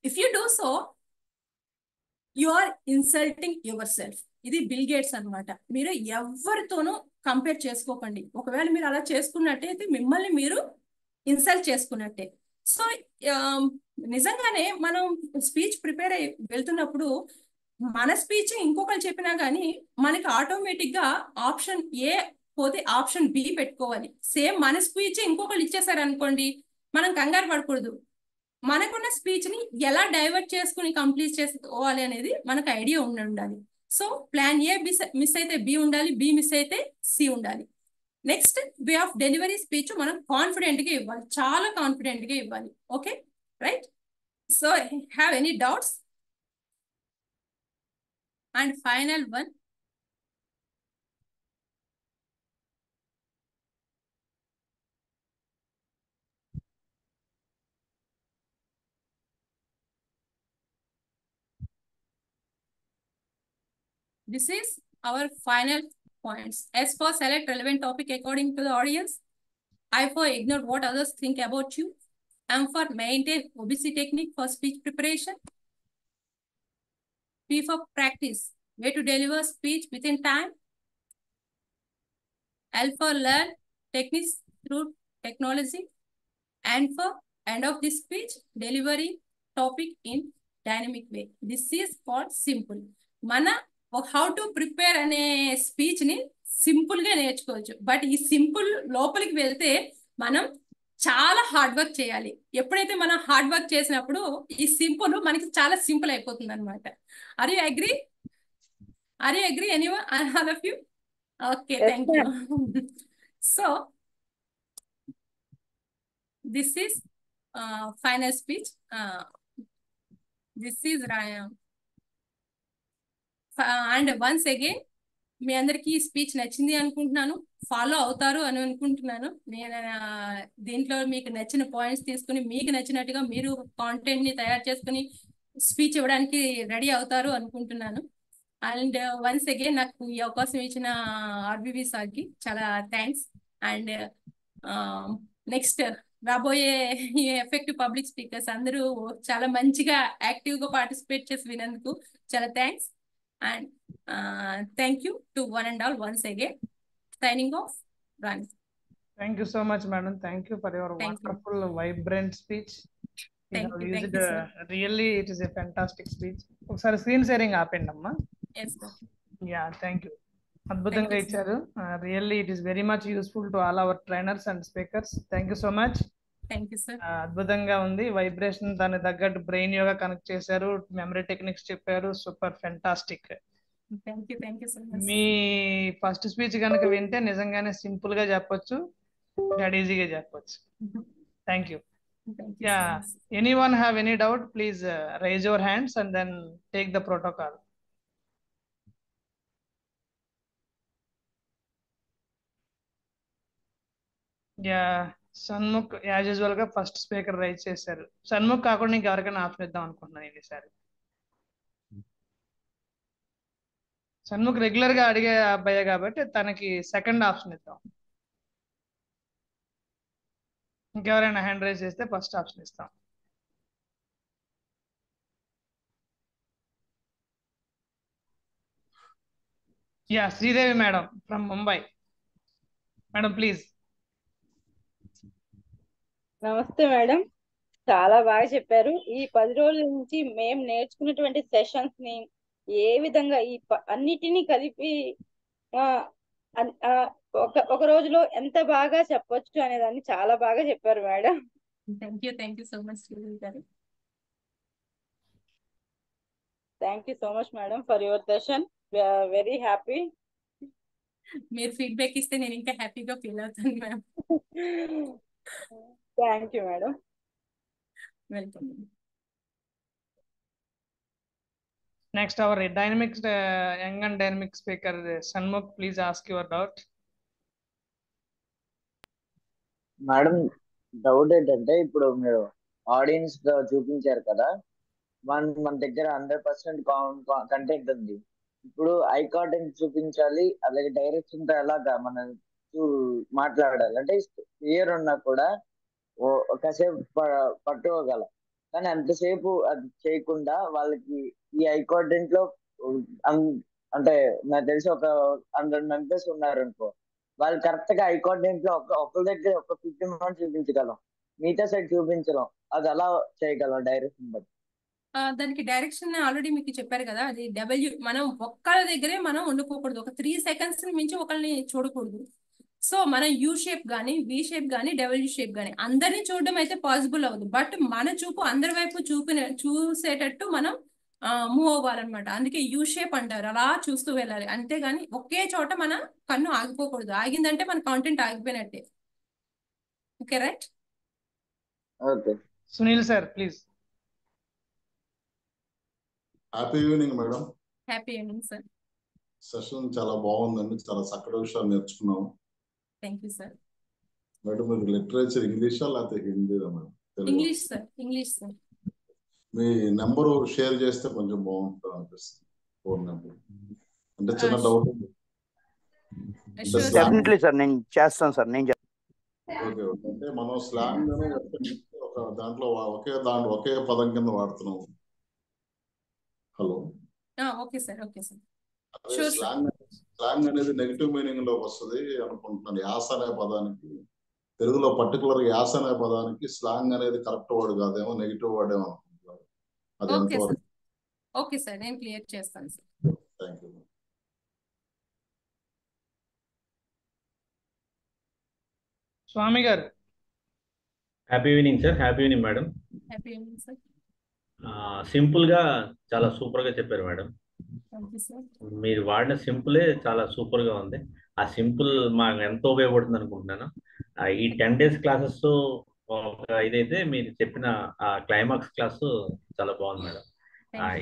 If you do so you are insulting yourself. ఇది బిల్ గేట్స్ అన్నమాట. మీరు ఎవరితోనూ కంపేర్ చేసుకోకండి. ఒకవేళ మీరు అలా చేసుకున్నట్టయితే మిమ్మల్ని మీరు ఇన్సల్ట్ చేసుకున్నట్టే. సో నిజంగానే మనం స్పీచ్ ప్రిపేర్ అయ్యి వెళ్తున్నప్పుడు మన స్పీచ్ ఇంకొకరు చెప్పినా కానీ మనకి ఆటోమేటిక్ గా ఆప్షన్ ఏ పోతే ఆప్షన్ బి పెట్టుకోవాలి. సేమ్ మన స్పీచ్ ఇంకొకరు ఇచ్చేసారు అనుకోండి, మనం కంగారు పడకూడదు. మనకున్న స్పీచ్ ని ఎలా డైవర్ట్ చేసుకుని కంప్లీట్ చేసుకోవాలి అనేది మనకు ఐడియా ఉండాలి. సో ప్లాన్ ఏ మిస్ అయితే బి ఉండాలి, బి మిస్ అయితే సి ఉండాలి. Next way of delivery speech మనం కాన్ఫిడెంట్ గా ఇవ్వాలి, చాలా కాన్ఫిడెంట్ గా ఇవ్వాలి. Okay right. So have any doubts? And final one, this is our final points. S for select relevant topic according to the audience. I for ignore what others think about you. M for maintain OBC technique for speech preparation. P for practice, way to deliver speech within time. L for learn techniques through technology. And for end of this speech, delivery topic in dynamic way. This is for simple. Mana how to prepare అనే స్పీచ్ ని సింపుల్ గా నేర్చుకోవచ్చు. బట్ ఈ సింపుల్ లోపలికి వెళ్తే మనం చాలా హార్డ్ వర్క్ చేయాలి. ఎప్పుడైతే మనం హార్డ్ వర్క్ చేసినప్పుడు ఈ సింపుల్ మనకి చాలా సింపుల్ అయిపోతుంది అనమాట. Are you agree? Are you agree anyone? All of you? Okay, thank you. So this is final speech. This is and once again మీ అందరికి ఈ స్పీచ్ నచ్చింది అనుకుంటున్నాను, ఫాలో అవుతారు అని అనుకుంటున్నాను. నేను దీంట్లో మీకు నచ్చిన పాయింట్స్ తీసుకుని మీకు నచ్చినట్టుగా మీరు కాంటెంట్ ని తయారు చేసుకుని స్పీచ్ ఇవ్వడానికి రెడీ అవుతారు అనుకుంటున్నాను. అండ్ వన్స్ అగైన్ నాకు ఈ అవకాశం ఇచ్చిన ఆర్బీవీ సార్కి చాలా థ్యాంక్స్. అండ్ నెక్స్ట్ రాబోయే ఎఫెక్టివ్ పబ్లిక్ స్పీకర్స్ అందరూ చాలా మంచిగా యాక్టివ్ గా పార్టిసిపేట్ చేసి వినందుకు చాలా thanks. And thank you to one and all once again. Signing off, Rani. Thank you so much, madam. Thank you for your wonderful, vibrant speech. Thank you, sir. Really, it is a fantastic speech. Okasari screen sharing aapendamma. Yes, sir. Yeah, thank you. అద్భుతంగా ఇచ్చారు. Really it is very much useful to all our trainers and speakers. Thank you so much. Thank you sir. అద్భుతంగా ఉంది. వైబ్రేషన్ దానికి తగ్గట్టు బ్రెయిన్ యోగా కనెక్ట్ చేశారు, మెమరీ టెక్నిక్స్ చెప్పారు. Super fantastic. Thank you so much. Me first speech కనుక వింటే నిజంగానే సింపుల్ గా చెప్పొచ్చు, ఈజీగా చెప్పొచ్చు. Thank you. Yeah. Anyone have any doubt? Please raise your hands and then take the protocol. Yeah. Shanmukh as usual గా ఫస్ట్ స్పీకర్ రైజ్ చేశారు. సన్ముఖ్ కాకుండా ఇంకెవరికైనా ఆప్షన్ ఇద్దాం అనుకుంటున్నాను ఈసారి. సన్ముఖ్ రెగ్యులర్ గా అడిగే అబ్బాయే కాబట్టి తనకి సెకండ్ ఆప్షన్ ఇద్దాం. ఇంకెవరైనా హ్యాండ్ రైజ్ చేస్తే ఫస్ట్ ఆప్షన్ ఇస్తాం. Yeah, Sridevi madam from Mumbai. Madam please. నమస్తే మేడం, చాలా బాగా చెప్పారు. ఈ 10 రోజుల నుంచి మేము నేర్చుకున్నటువంటి సెషన్స్ ని ఏ విధంగా అన్నిటినీ కలిపి ఒక రోజులో ఎంత బాగా చెప్పొచ్చు అనే దాన్ని చాలా బాగా చెప్పారు madam. Thank you so much Sridevi garu. Thank you so much madam for your session. Very happy. మీరు ఫీడ్బ్యాక్ ఇస్తే నేను ఇంకా హ్యాపీగా ఫీల్ అవుతాను ma'am. Thank you madam. Welcome. Next, our dynamic, young and dynamic speaker, Shanmukh, please ask your doubt. Madam, doubt ఏంటంటే ఇప్పుడు మీరు ఆడియన్స్ లో చూపించారు కదా, మన దగ్గర 100% కంటెంట్ ఉంది. ఇప్పుడు ఐ కాంటెంట్ చూపించాలి, అలాగే డైరెక్షన్ తో ఎలాగా మనం మాట్లాడాలి అంటే క్లియర్ ఉన్నా కూడా ఒకసేపు పట్టుకోగలం. కానీ అంతసేపు అది చేయకుండా వాళ్ళకి ఈ ఐ కాంటెంట్ లో అంటే నాకు తెలిసి ఒక 100 మెంబర్స్ ఉన్నారు అనుకో, వాళ్ళు కరెక్ట్ గా ఐ కాంటెంట్ లో ఒకరి దగ్గర ఒక 50 మంది చూపించగలం, మిగతా సైడ్ చూపించడం. అది అలా చేయగలం డైరెక్షన్ బట్టి. దానికి డైరెక్షన్ ఆల్రెడీ మీకు చెప్పారు కదా, అది మనం ఒక్కళ్ళ దగ్గరే మనం ఉండిపోకూడదు. ఒక 3 seconds మించి ఒకళ్ళని చూడకూడదు. సో మనం యూ షేప్ కానీ, వి షేప్ కానీ, డబ్ల్యూ షేప్ కానీ అందరినీ చూడడం అయితే పాసిబుల్ అవ్వదు. బట్ మన చూపు అందరి వైపు చూసేటట్టు మనం మూవ్ అవ్వాలన్నమాట. అందుకే యూ షేప్ అంటారు. అలా చూస్తూ వెళ్ళాలి, అంతేగాని ఒకే చోట మన కన్ను ఆగిపోకూడదు. ఆగిందంటే మన కాంటెంట్ ఆగిపోయినట్టే. Okay right? Okay. Sunil sir please. Happy evening madam. Happy evening sir. Session చాలా బాగుందండి, చాలా చక్కటి విషయాలు నేర్చుకున్నాము. Thank you sir. మేడం మీరు లిటరేచర్ ఇంగ్లీషా లేకపోతే హిందీరా madam? English sir. English sir. మీ నెంబర్ షేర్ చేస్తే కొంచెం బాగుంటుంది అనిపిస్తుంది. ఫోన్ నెంబర్ అంటే చిన్న డౌట్. డెఫినెట్లీ సార్, నేను చేస్తాను సార్. నేను ఓకే ఓకే. అంటే మనం స్లాంగ్ ఒక దాంట్లో ఒకే పదం కింద వాడుతున్నాము. Hello. Okay sir. Okay sir. Slang అనేది నెగిటివ్ మీనింగ్ లోకి వస్తుంది అనుకుంటున్నాను. యాస అనే పదానికి తెలుగులో పర్టికులర్ యాస అనే పదానికి స్లాంగ్ అనేది కరెక్ట్ వర్డ్ కాదేమో, నెగిటివ్ వర్డ్ ఏమో అనుకుంటున్నారు. అది ఎంతవరకు? ఓకే సార్, నేను క్లియర్ చేస్తాను sir. Thank you. Swami garu. Happy evening sir. Happy evening madam. Happy evening sir. Simple గా చాలా సూపర్ గా చెప్పారు మేడం. మీరు వాడిన సింపులే చాలా సూపర్ గా ఉంది. ఆ సింపుల్ మాకు ఎంతో ఉపయోగపడుతుంది అనుకుంటున్నాను. ఈ 10 days క్లాసెస్ ఇదైతే మీరు చెప్పిన క్లైమాక్స్ క్లాస్ చాలా బాగుంది మేడం.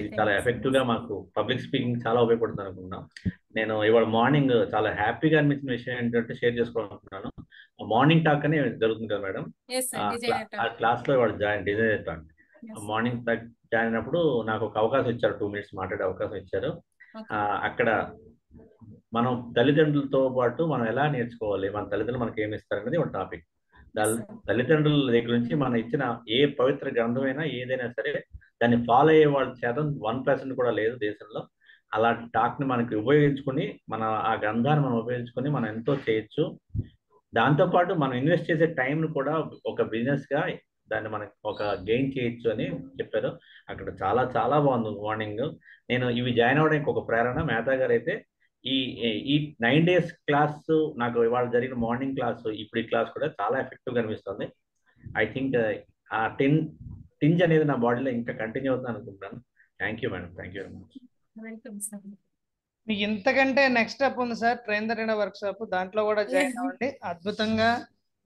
ఇది చాలా ఎఫెక్టివ్ గా మాకు పబ్లిక్ స్పీకింగ్ చాలా ఉపయోగపడుతుంది అనుకుంటున్నాను. నేను ఇవాళ మార్నింగ్ చాలా హ్యాపీగా అనిపించిన విషయం ఏంటంటే షేర్ చేసుకోవాలనుకుంటున్నాను. మార్నింగ్ టాక్ అనే జరుగుతుంది కదా మేడం, ఆ క్లాస్ లో ఇవాళ designer talk morning talk join అయినప్పుడు నాకు ఒక అవకాశం ఇచ్చారు, 2 minutes మాట్లాడే అవకాశం ఇచ్చారు. అక్కడ మనం తల్లిదండ్రులతో పాటు మనం ఎలా నేర్చుకోవాలి, మన తల్లిదండ్రులు మనకి ఏమి ఇస్తారు అనేది ఒక టాపిక్. తల్లిదండ్రుల దగ్గర నుంచి మనం ఇచ్చిన ఏ పవిత్ర గ్రంథమైనా ఏదైనా సరే దాన్ని ఫాలో అయ్యే వాళ్ళ శాతం 1% కూడా లేదు దేశంలో. అలాంటి టాక్ ని మనకి ఉపయోగించుకొని మన ఆ గ్రంథాన్ని మనం ఉపయోగించుకొని మనం ఎంతో చేయొచ్చు. దాంతోపాటు మనం ఇన్వెస్ట్ చేసే టైంను కూడా ఒక బిజినెస్ గా దాన్ని మనకి ఒక గెయిన్ చేయొచ్చు అని చెప్పారు. అక్కడ చాలా చాలా బాగుంది మార్నింగ్. నేను ఇవి జాయిన్ అవ్వడానికి ఒక ప్రేరణ మేతా గారు అయితే ఈ ఈ 9 days క్లాస్ నాకు ఇవాళ జరిగిన మార్నింగ్ క్లాస్ ఇప్పుడు ఈ క్లాస్ కూడా చాలా ఎఫెక్టివ్ అనిపిస్తుంది. ఐ థింక్ ఆ టింజ్ అనేది నా బాడీలో ఇంకా కంటిన్యూ అవుతుంది అనుకుంటున్నాను. Thank you madam, thank you very much. Welcome sir. మీకు ఇంతకంటే నెక్స్ట్ స్టెప్ ఉంది sir, train the trainer work shop. దాంట్లో కూడా జాయిన్ అవ్వండి. అద్భుతంగా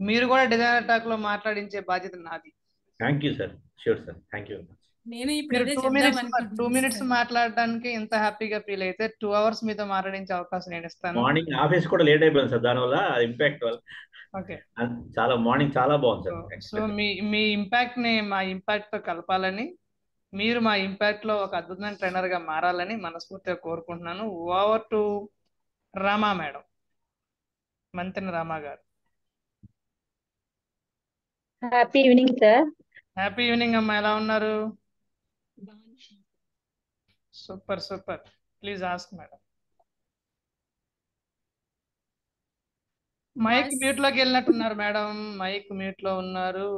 మీరు కూడా డిజైనర్ టాక్ లో మాట్లాడించే బాధ్యత నాది. Thank you sir, sure sir, thank you very much. నేను ఇప్పుడు మీరు అదే 2 చెప్దాం minutes అనుకుంటున్నాను. మాట్లాడడానికి ఇంత హ్యాపీగా ఫీల్ అయితే 2 hours మీతో మాట్లాడించే అవకాశం నేను ఇస్తాను. మార్నింగ్ ఆఫీస్ కూడా లేట్ అయిపోయింది సార్, దానివల్ల ఇంపాక్ట్ వల్ల. ఓకే, చాలా మార్నింగ్ చాలా బాగుంది సార్. సో మీ ఇంపాక్ట్ ని మా ఇంపాక్ట్ తో కలపాలని, మీరు మా ఇంపాక్ట్ లో ఒక అద్భుతమైన ట్రైనర్ గా మారాలని మనస్ఫూర్తిగా కోరుకుంటున్నాను. ఓవర్ టు రామా మేడం, మంత్రి Rama garu. Happy evening sir. Happy evening అమ్మా, ఎలా ఉన్నారు? Super super. Please ask madam. Mic mute లోకి వెళ్ళినట్టున్నారు మేడం, మైక్ మ్యూట్ లో ఉన్నారు.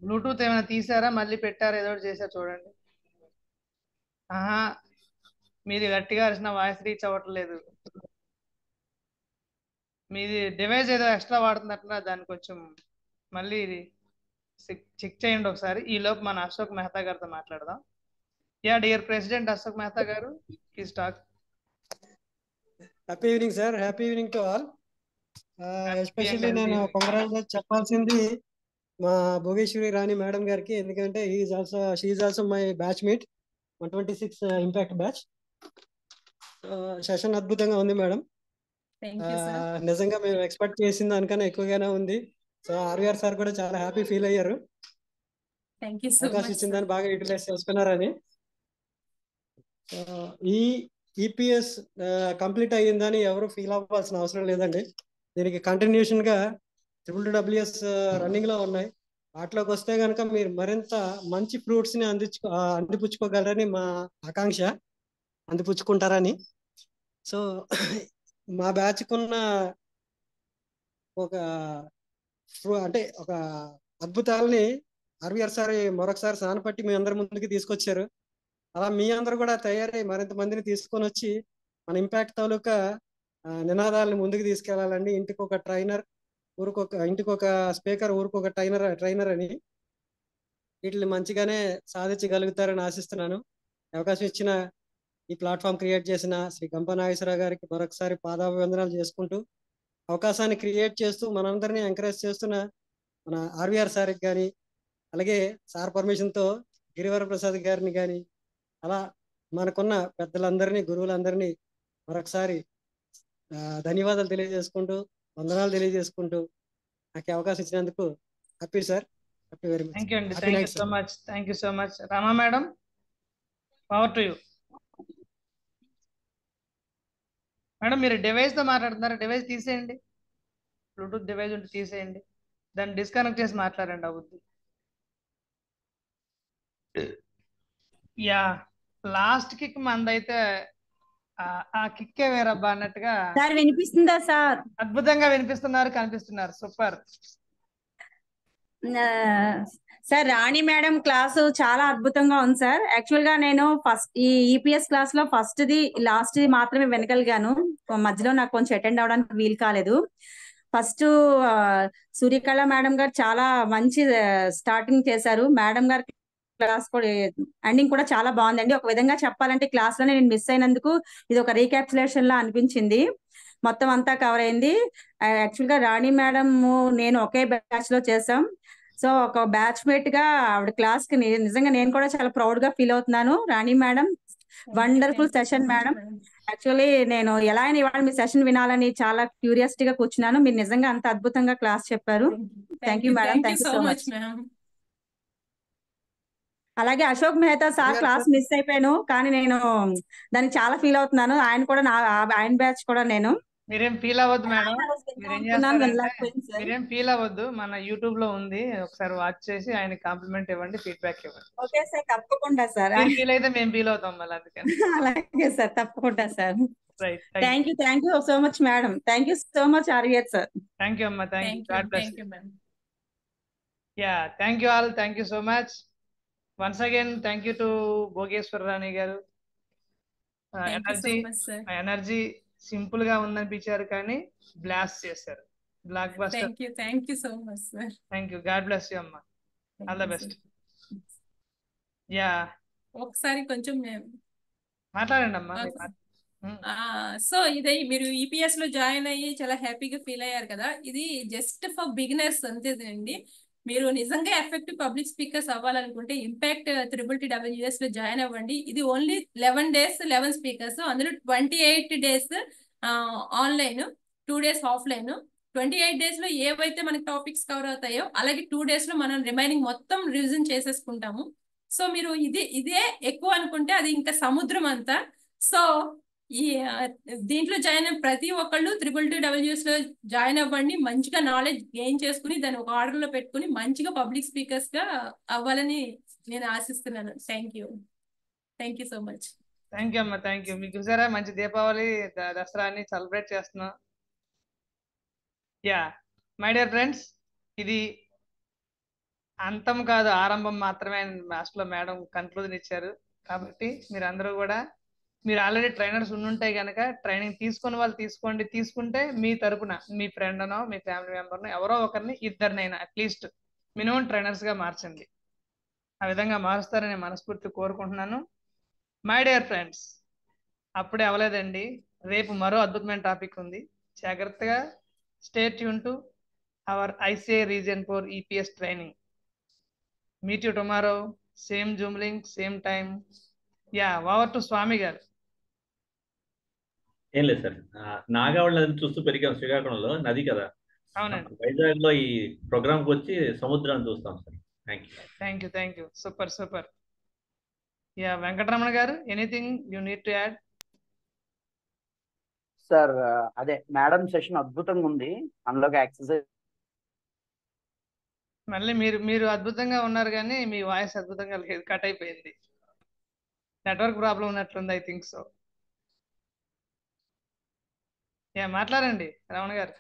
బ్లూటూత్ ఏమైనా తీసారా, మళ్ళీ పెట్టారా, ఏదో ఒకటి చేశారు చూడండి. ఆహా, మీది గట్టిగా అరిసిన వాయిస్ రీచ్ అవ్వట్లేదు. మీది డివైస్ ఏదో ఎక్స్ట్రా వాడుతున్నట్టున్నా, దాన్ని కొంచెం మళ్ళీ చెక్ చేయండి ఒకసారి. ఈ లోపు మన అశోక్ మెహతా గారితో మాట్లాడదాం. Yeah dear president Ashok Mehta garu, please talk. Happy evening sir. Happy evening to all. Especially నేను కంగ్రాచులేట్ చెప్పాల్సింది మా భోగేశ్వరి రాణి మేడం గారికి, ఎందుకంటే she also my batch mate 126 impact batch. Session అద్భుతంగా ఉంది మేడం. నిజంగా మేము ఎక్స్పెక్ట్ చేసిన దానికన్నా ఎక్కువగానే ఉంది. సో ఆర్వీఆర్ సార్ కూడా చాలా హ్యాపీ ఫీల్ అయ్యారు, అవకాశం ఇచ్చిన దాన్ని బాగా యూటిలైజ్ చేసుకున్నారని. ఈ ఈపీఎస్ కంప్లీట్ అయ్యిందని ఎవరు ఫీల్ అవ్వాల్సిన అవసరం లేదండి. దీనికి కంటిన్యూషన్ గా WWS రన్నింగ్ లో ఉన్నాయి. వాటిలోకి వస్తే కనుక మీరు మరింత మంచి ఫ్రూట్స్ ని అందిపుచ్చుకోగలరని మా ఆకాంక్ష, అందిపుచ్చుకుంటారని. సో మా బ్యాచ్ కున్న ఒక అద్భుతాలని ఆర్వీఆర్ సార్ మరొకసారి సానపట్టి మీ అందరి ముందుకు తీసుకొచ్చారు. అలా మీ అందరూ కూడా తయారై మరింత మందిని తీసుకొని వచ్చి మన ఇంపాక్ట్ తాలూకా నినాదాలను ముందుకు తీసుకెళ్లాలండి. ఇంటికి ఒక ట్రైనర్, ఇంటికి ఒక స్పీకర్, ఊరికి ఒక ట్రైనర్ అని వీటిని మంచిగానే సాధించగలుగుతారని ఆశిస్తున్నాను. అవకాశం ఇచ్చిన, ఈ ప్లాట్ఫామ్ క్రియేట్ చేసిన శ్రీ గంప నాగేశ్వరరావు గారికి మరొకసారి పాదాభివందనాలు చేసుకుంటూ, అవకాశాన్ని క్రియేట్ చేస్తూ మనందరినీ ఎంకరేజ్ చేస్తున్న మన ఆర్వీఆర్ సార్కి కానీ, అలాగే సార్ పర్మిషన్తో గిరివర ప్రసాద్ గారిని కానీ, అలా మనకున్న పెద్దలందరినీ, గురువులందరినీ మరొకసారి ధన్యవాదాలు తెలియజేసుకుంటూ, వందనాలు తెలియజేసుకుంటూ నాకు అవకాశం ఇచ్చినందుకు happy sir. Happy very much. Thank you అండి, thank you so much, thank you so much. Rama madam, power to you. Madam మీరు డివైస్ తో మాట్లాడుతున్నారు, డివైస్ తీసేయండి. బ్లూటూత్ డివైస్ ఉంటే తీసేయండి, దాన్ని డిస్కనెక్ట్ చేసి మాట్లాడండి. అవుద్ది. యా, లాస్ట్ కిక్ మందైతే ఆ కిక్కే వేరబ్బా అన్నట్టుగా. సార్ వినిపిస్తుందా సార్? అద్భుతంగా వినిపిస్తున్నారు, కనిపిస్తున్నారు. Super sir. Rani madam class చాలా అద్భుతంగా ఉంది సార్. యాక్చువల్ గా నేను ఈ ఈపీఎస్ క్లాస్ లో ఫస్ట్ ది లాస్ట్ ది మాత్రమే వినగలిగాను. మధ్యలో నాకు కొంచెం అటెండ్ అవడానికి వీలు కాలేదు. ఫస్ట్ సూర్యకళ మేడం గారు చాలా మంచి స్టార్టింగ్ చేశారు. మేడం గారి క్లాస్ కూడా ఎండింగ్ కూడా చాలా బాగుందండి. ఒక విధంగా చెప్పాలంటే క్లాస్ లోనే నేను మిస్ అయినందుకు ఇది ఒక రీక్యాప్సులేషన్ లా అనిపించింది. మొత్తం అంతా కవర్ అయింది. యాక్చువల్ గా రాణి మేడం నేను ఒకే బ్యాచ్ లో చేసాం. సో ఒక బ్యాచ్ మేట్ గా ఆవిడ క్లాస్ కి నిజంగా నేను కూడా చాలా ప్రౌడ్ గా ఫీల్ అవుతున్నాను. Rani madam wonderful session madam. Actually నేను ఎలా అయినా ఇవాళ మీ సెషన్ వినాలని చాలా క్యూరియాసిటీ గా కూర్చున్నాను. మీరు నిజంగా అంత అద్భుతంగా క్లాస్ చెప్పారు. Thank you madam, thank you so much. అలాగే Ashok Mehta sir class miss అయిపోయాను, కానీ నేను దానికి చాలా ఫీల్ అవుతున్నాను. ఆయన కూడా ఆయన బ్యాచ్ కూడా నేను. మీరేం ఫీల్ అవ్వద్దు మేడం, మీరేం ఫీల్ అవ్వద్దు. మన యూట్యూబ్ లో ఉంది, ఒకసారి వాచ్ చేసి ఆయన కాంప్లిమెంట్ ఇవ్వండి, ఫీడ్బ్యాక్ ఇవ్వండి. ఓకే సార్, తప్పకుండా సార్. ఫీల్ అయితే మేము ఫీల్ అవుతాం మళ్ళీ, అందుకని. అలాగే సార్, తప్పకుండా sir. Thank you so much madam. Thank you so much RVR sir. Thank you అమ్మా, thank you. God bless you. Yeah, thank you all, thank you so much. Once again thank you to Bhogeshwara Rani గారు, thank you so energy much sir. Energy simple గా ఉందనిపించారు కానీ బ్లాస్ట్ చేశారు. Blockbuster. Thank you so much sir. Thank you. God bless you అమ్మా. All the best. యా ఒకసారి కొంచెం మాట్లాడండి అమ్మా. సో ఇదే మీరు ఈపీఎస్ లో జాయిన్ అయ్యి చాలా హ్యాపీగా ఫీల్ అయ్యారు కదా, ఇది జస్ట్ ఫర్ బిగినర్స్ అంతేనండి. మీరు నిజంగా ఎఫెక్టివ్ పబ్లిక్ స్పీకర్స్ అవ్వాలనుకుంటే ఇంపాక్ట్ WTWS లో జాయిన్ అవ్వండి. ఇది ఓన్లీ 11 days 11 స్పీకర్స్, అందులో 28 days online, 2 days offline. 28 days లో ఏవైతే మనకి టాపిక్స్ కవర్ అవుతాయో అలాగే 2 days లో మనం రిమైనింగ్ మొత్తం రివిజన్ చేసేసుకుంటాము. సో మీరు ఇదే ఎక్కువ అనుకుంటే అది ఇంకా సముద్రం అంతా. సో ఈ దీంట్లో జాయిన్ అయిన ప్రతి ఒక్కళ్ళు WTWS లో జాయిన్ అవ్వండి. మంచిగా నాలెడ్జ్ గెయిన్ చేసుకుని దాన్ని ఒక ఆర్డర్ లో పెట్టుకుని మంచిగా పబ్లిక్ స్పీకర్స్ గా అవ్వాలని నేను ఆశిస్తున్నాను. Thank you so much. Thank you అమ్మా. Thank you. మీకు చూసారా మంచి దీపావళి దసరా అని సెలబ్రేట్ చేస్తున్నాం. యా మై డియర్ ఫ్రెండ్స్, ఇది అంతం కాదు, ఆరంభం మాత్రమే లాస్ట్ లో మేడం కన్క్లూజన్ ఇచ్చారు. కాబట్టి మీరు అందరూ కూడా, మీరు ఆల్రెడీ ట్రైనర్స్ ఉండుంటాయి కనుక ట్రైనింగ్ తీసుకుని వాళ్ళు తీసుకోండి. తీసుకుంటే మీ తరపున మీ ఫ్రెండ్ అనో మీ ఫ్యామిలీ మెంబర్నో ఎవరో ఒకరిని, ఇద్దరినైనా అట్లీస్ట్ మినిమం ట్రైనర్స్ గా మార్చండి. ఆ విధంగా మారుస్తారని మనస్ఫూర్తి కోరుకుంటున్నాను. మై డియర్ ఫ్రెండ్స్, అప్పుడే అవ్వలేదండి. రేపు మరో అద్భుతమైన టాపిక్ ఉంది. జాగ్రత్తగా stay tune to our ICAI Region 4 EPS training. Meet you tomorrow, same Zoom link, same time. Yeah, over to Swami garu. ఏం లేదు సార్, నాగావళి నదిని చూస్తూ పెరిగాం శ్రీకాకుళంలో, నది కదా. అవునండి. వైజాగ్ లో ఈ ప్రోగ్రామ్ కి వచ్చి సముద్రాన్ని చూస్తాం సార్. Thank you. Super. Yeah Venkataramana గారు, anything you need to add? Sir అదే మేడం సెషన్ అద్భుతంగా ఉంది, అందులోకి ఎక్సర్సైజ్. మళ్ళీ మీరు అద్భుతంగా ఉన్నారు కానీ మీ వాయిస్ అద్భుతంగా లేదు, కట్ అయిపోయింది. నెట్వర్క్ ప్రాబ్లం ఉన్నట్లుంది, ఐ థింక్ సో. యా మాట్లాడండి రమణ గారు.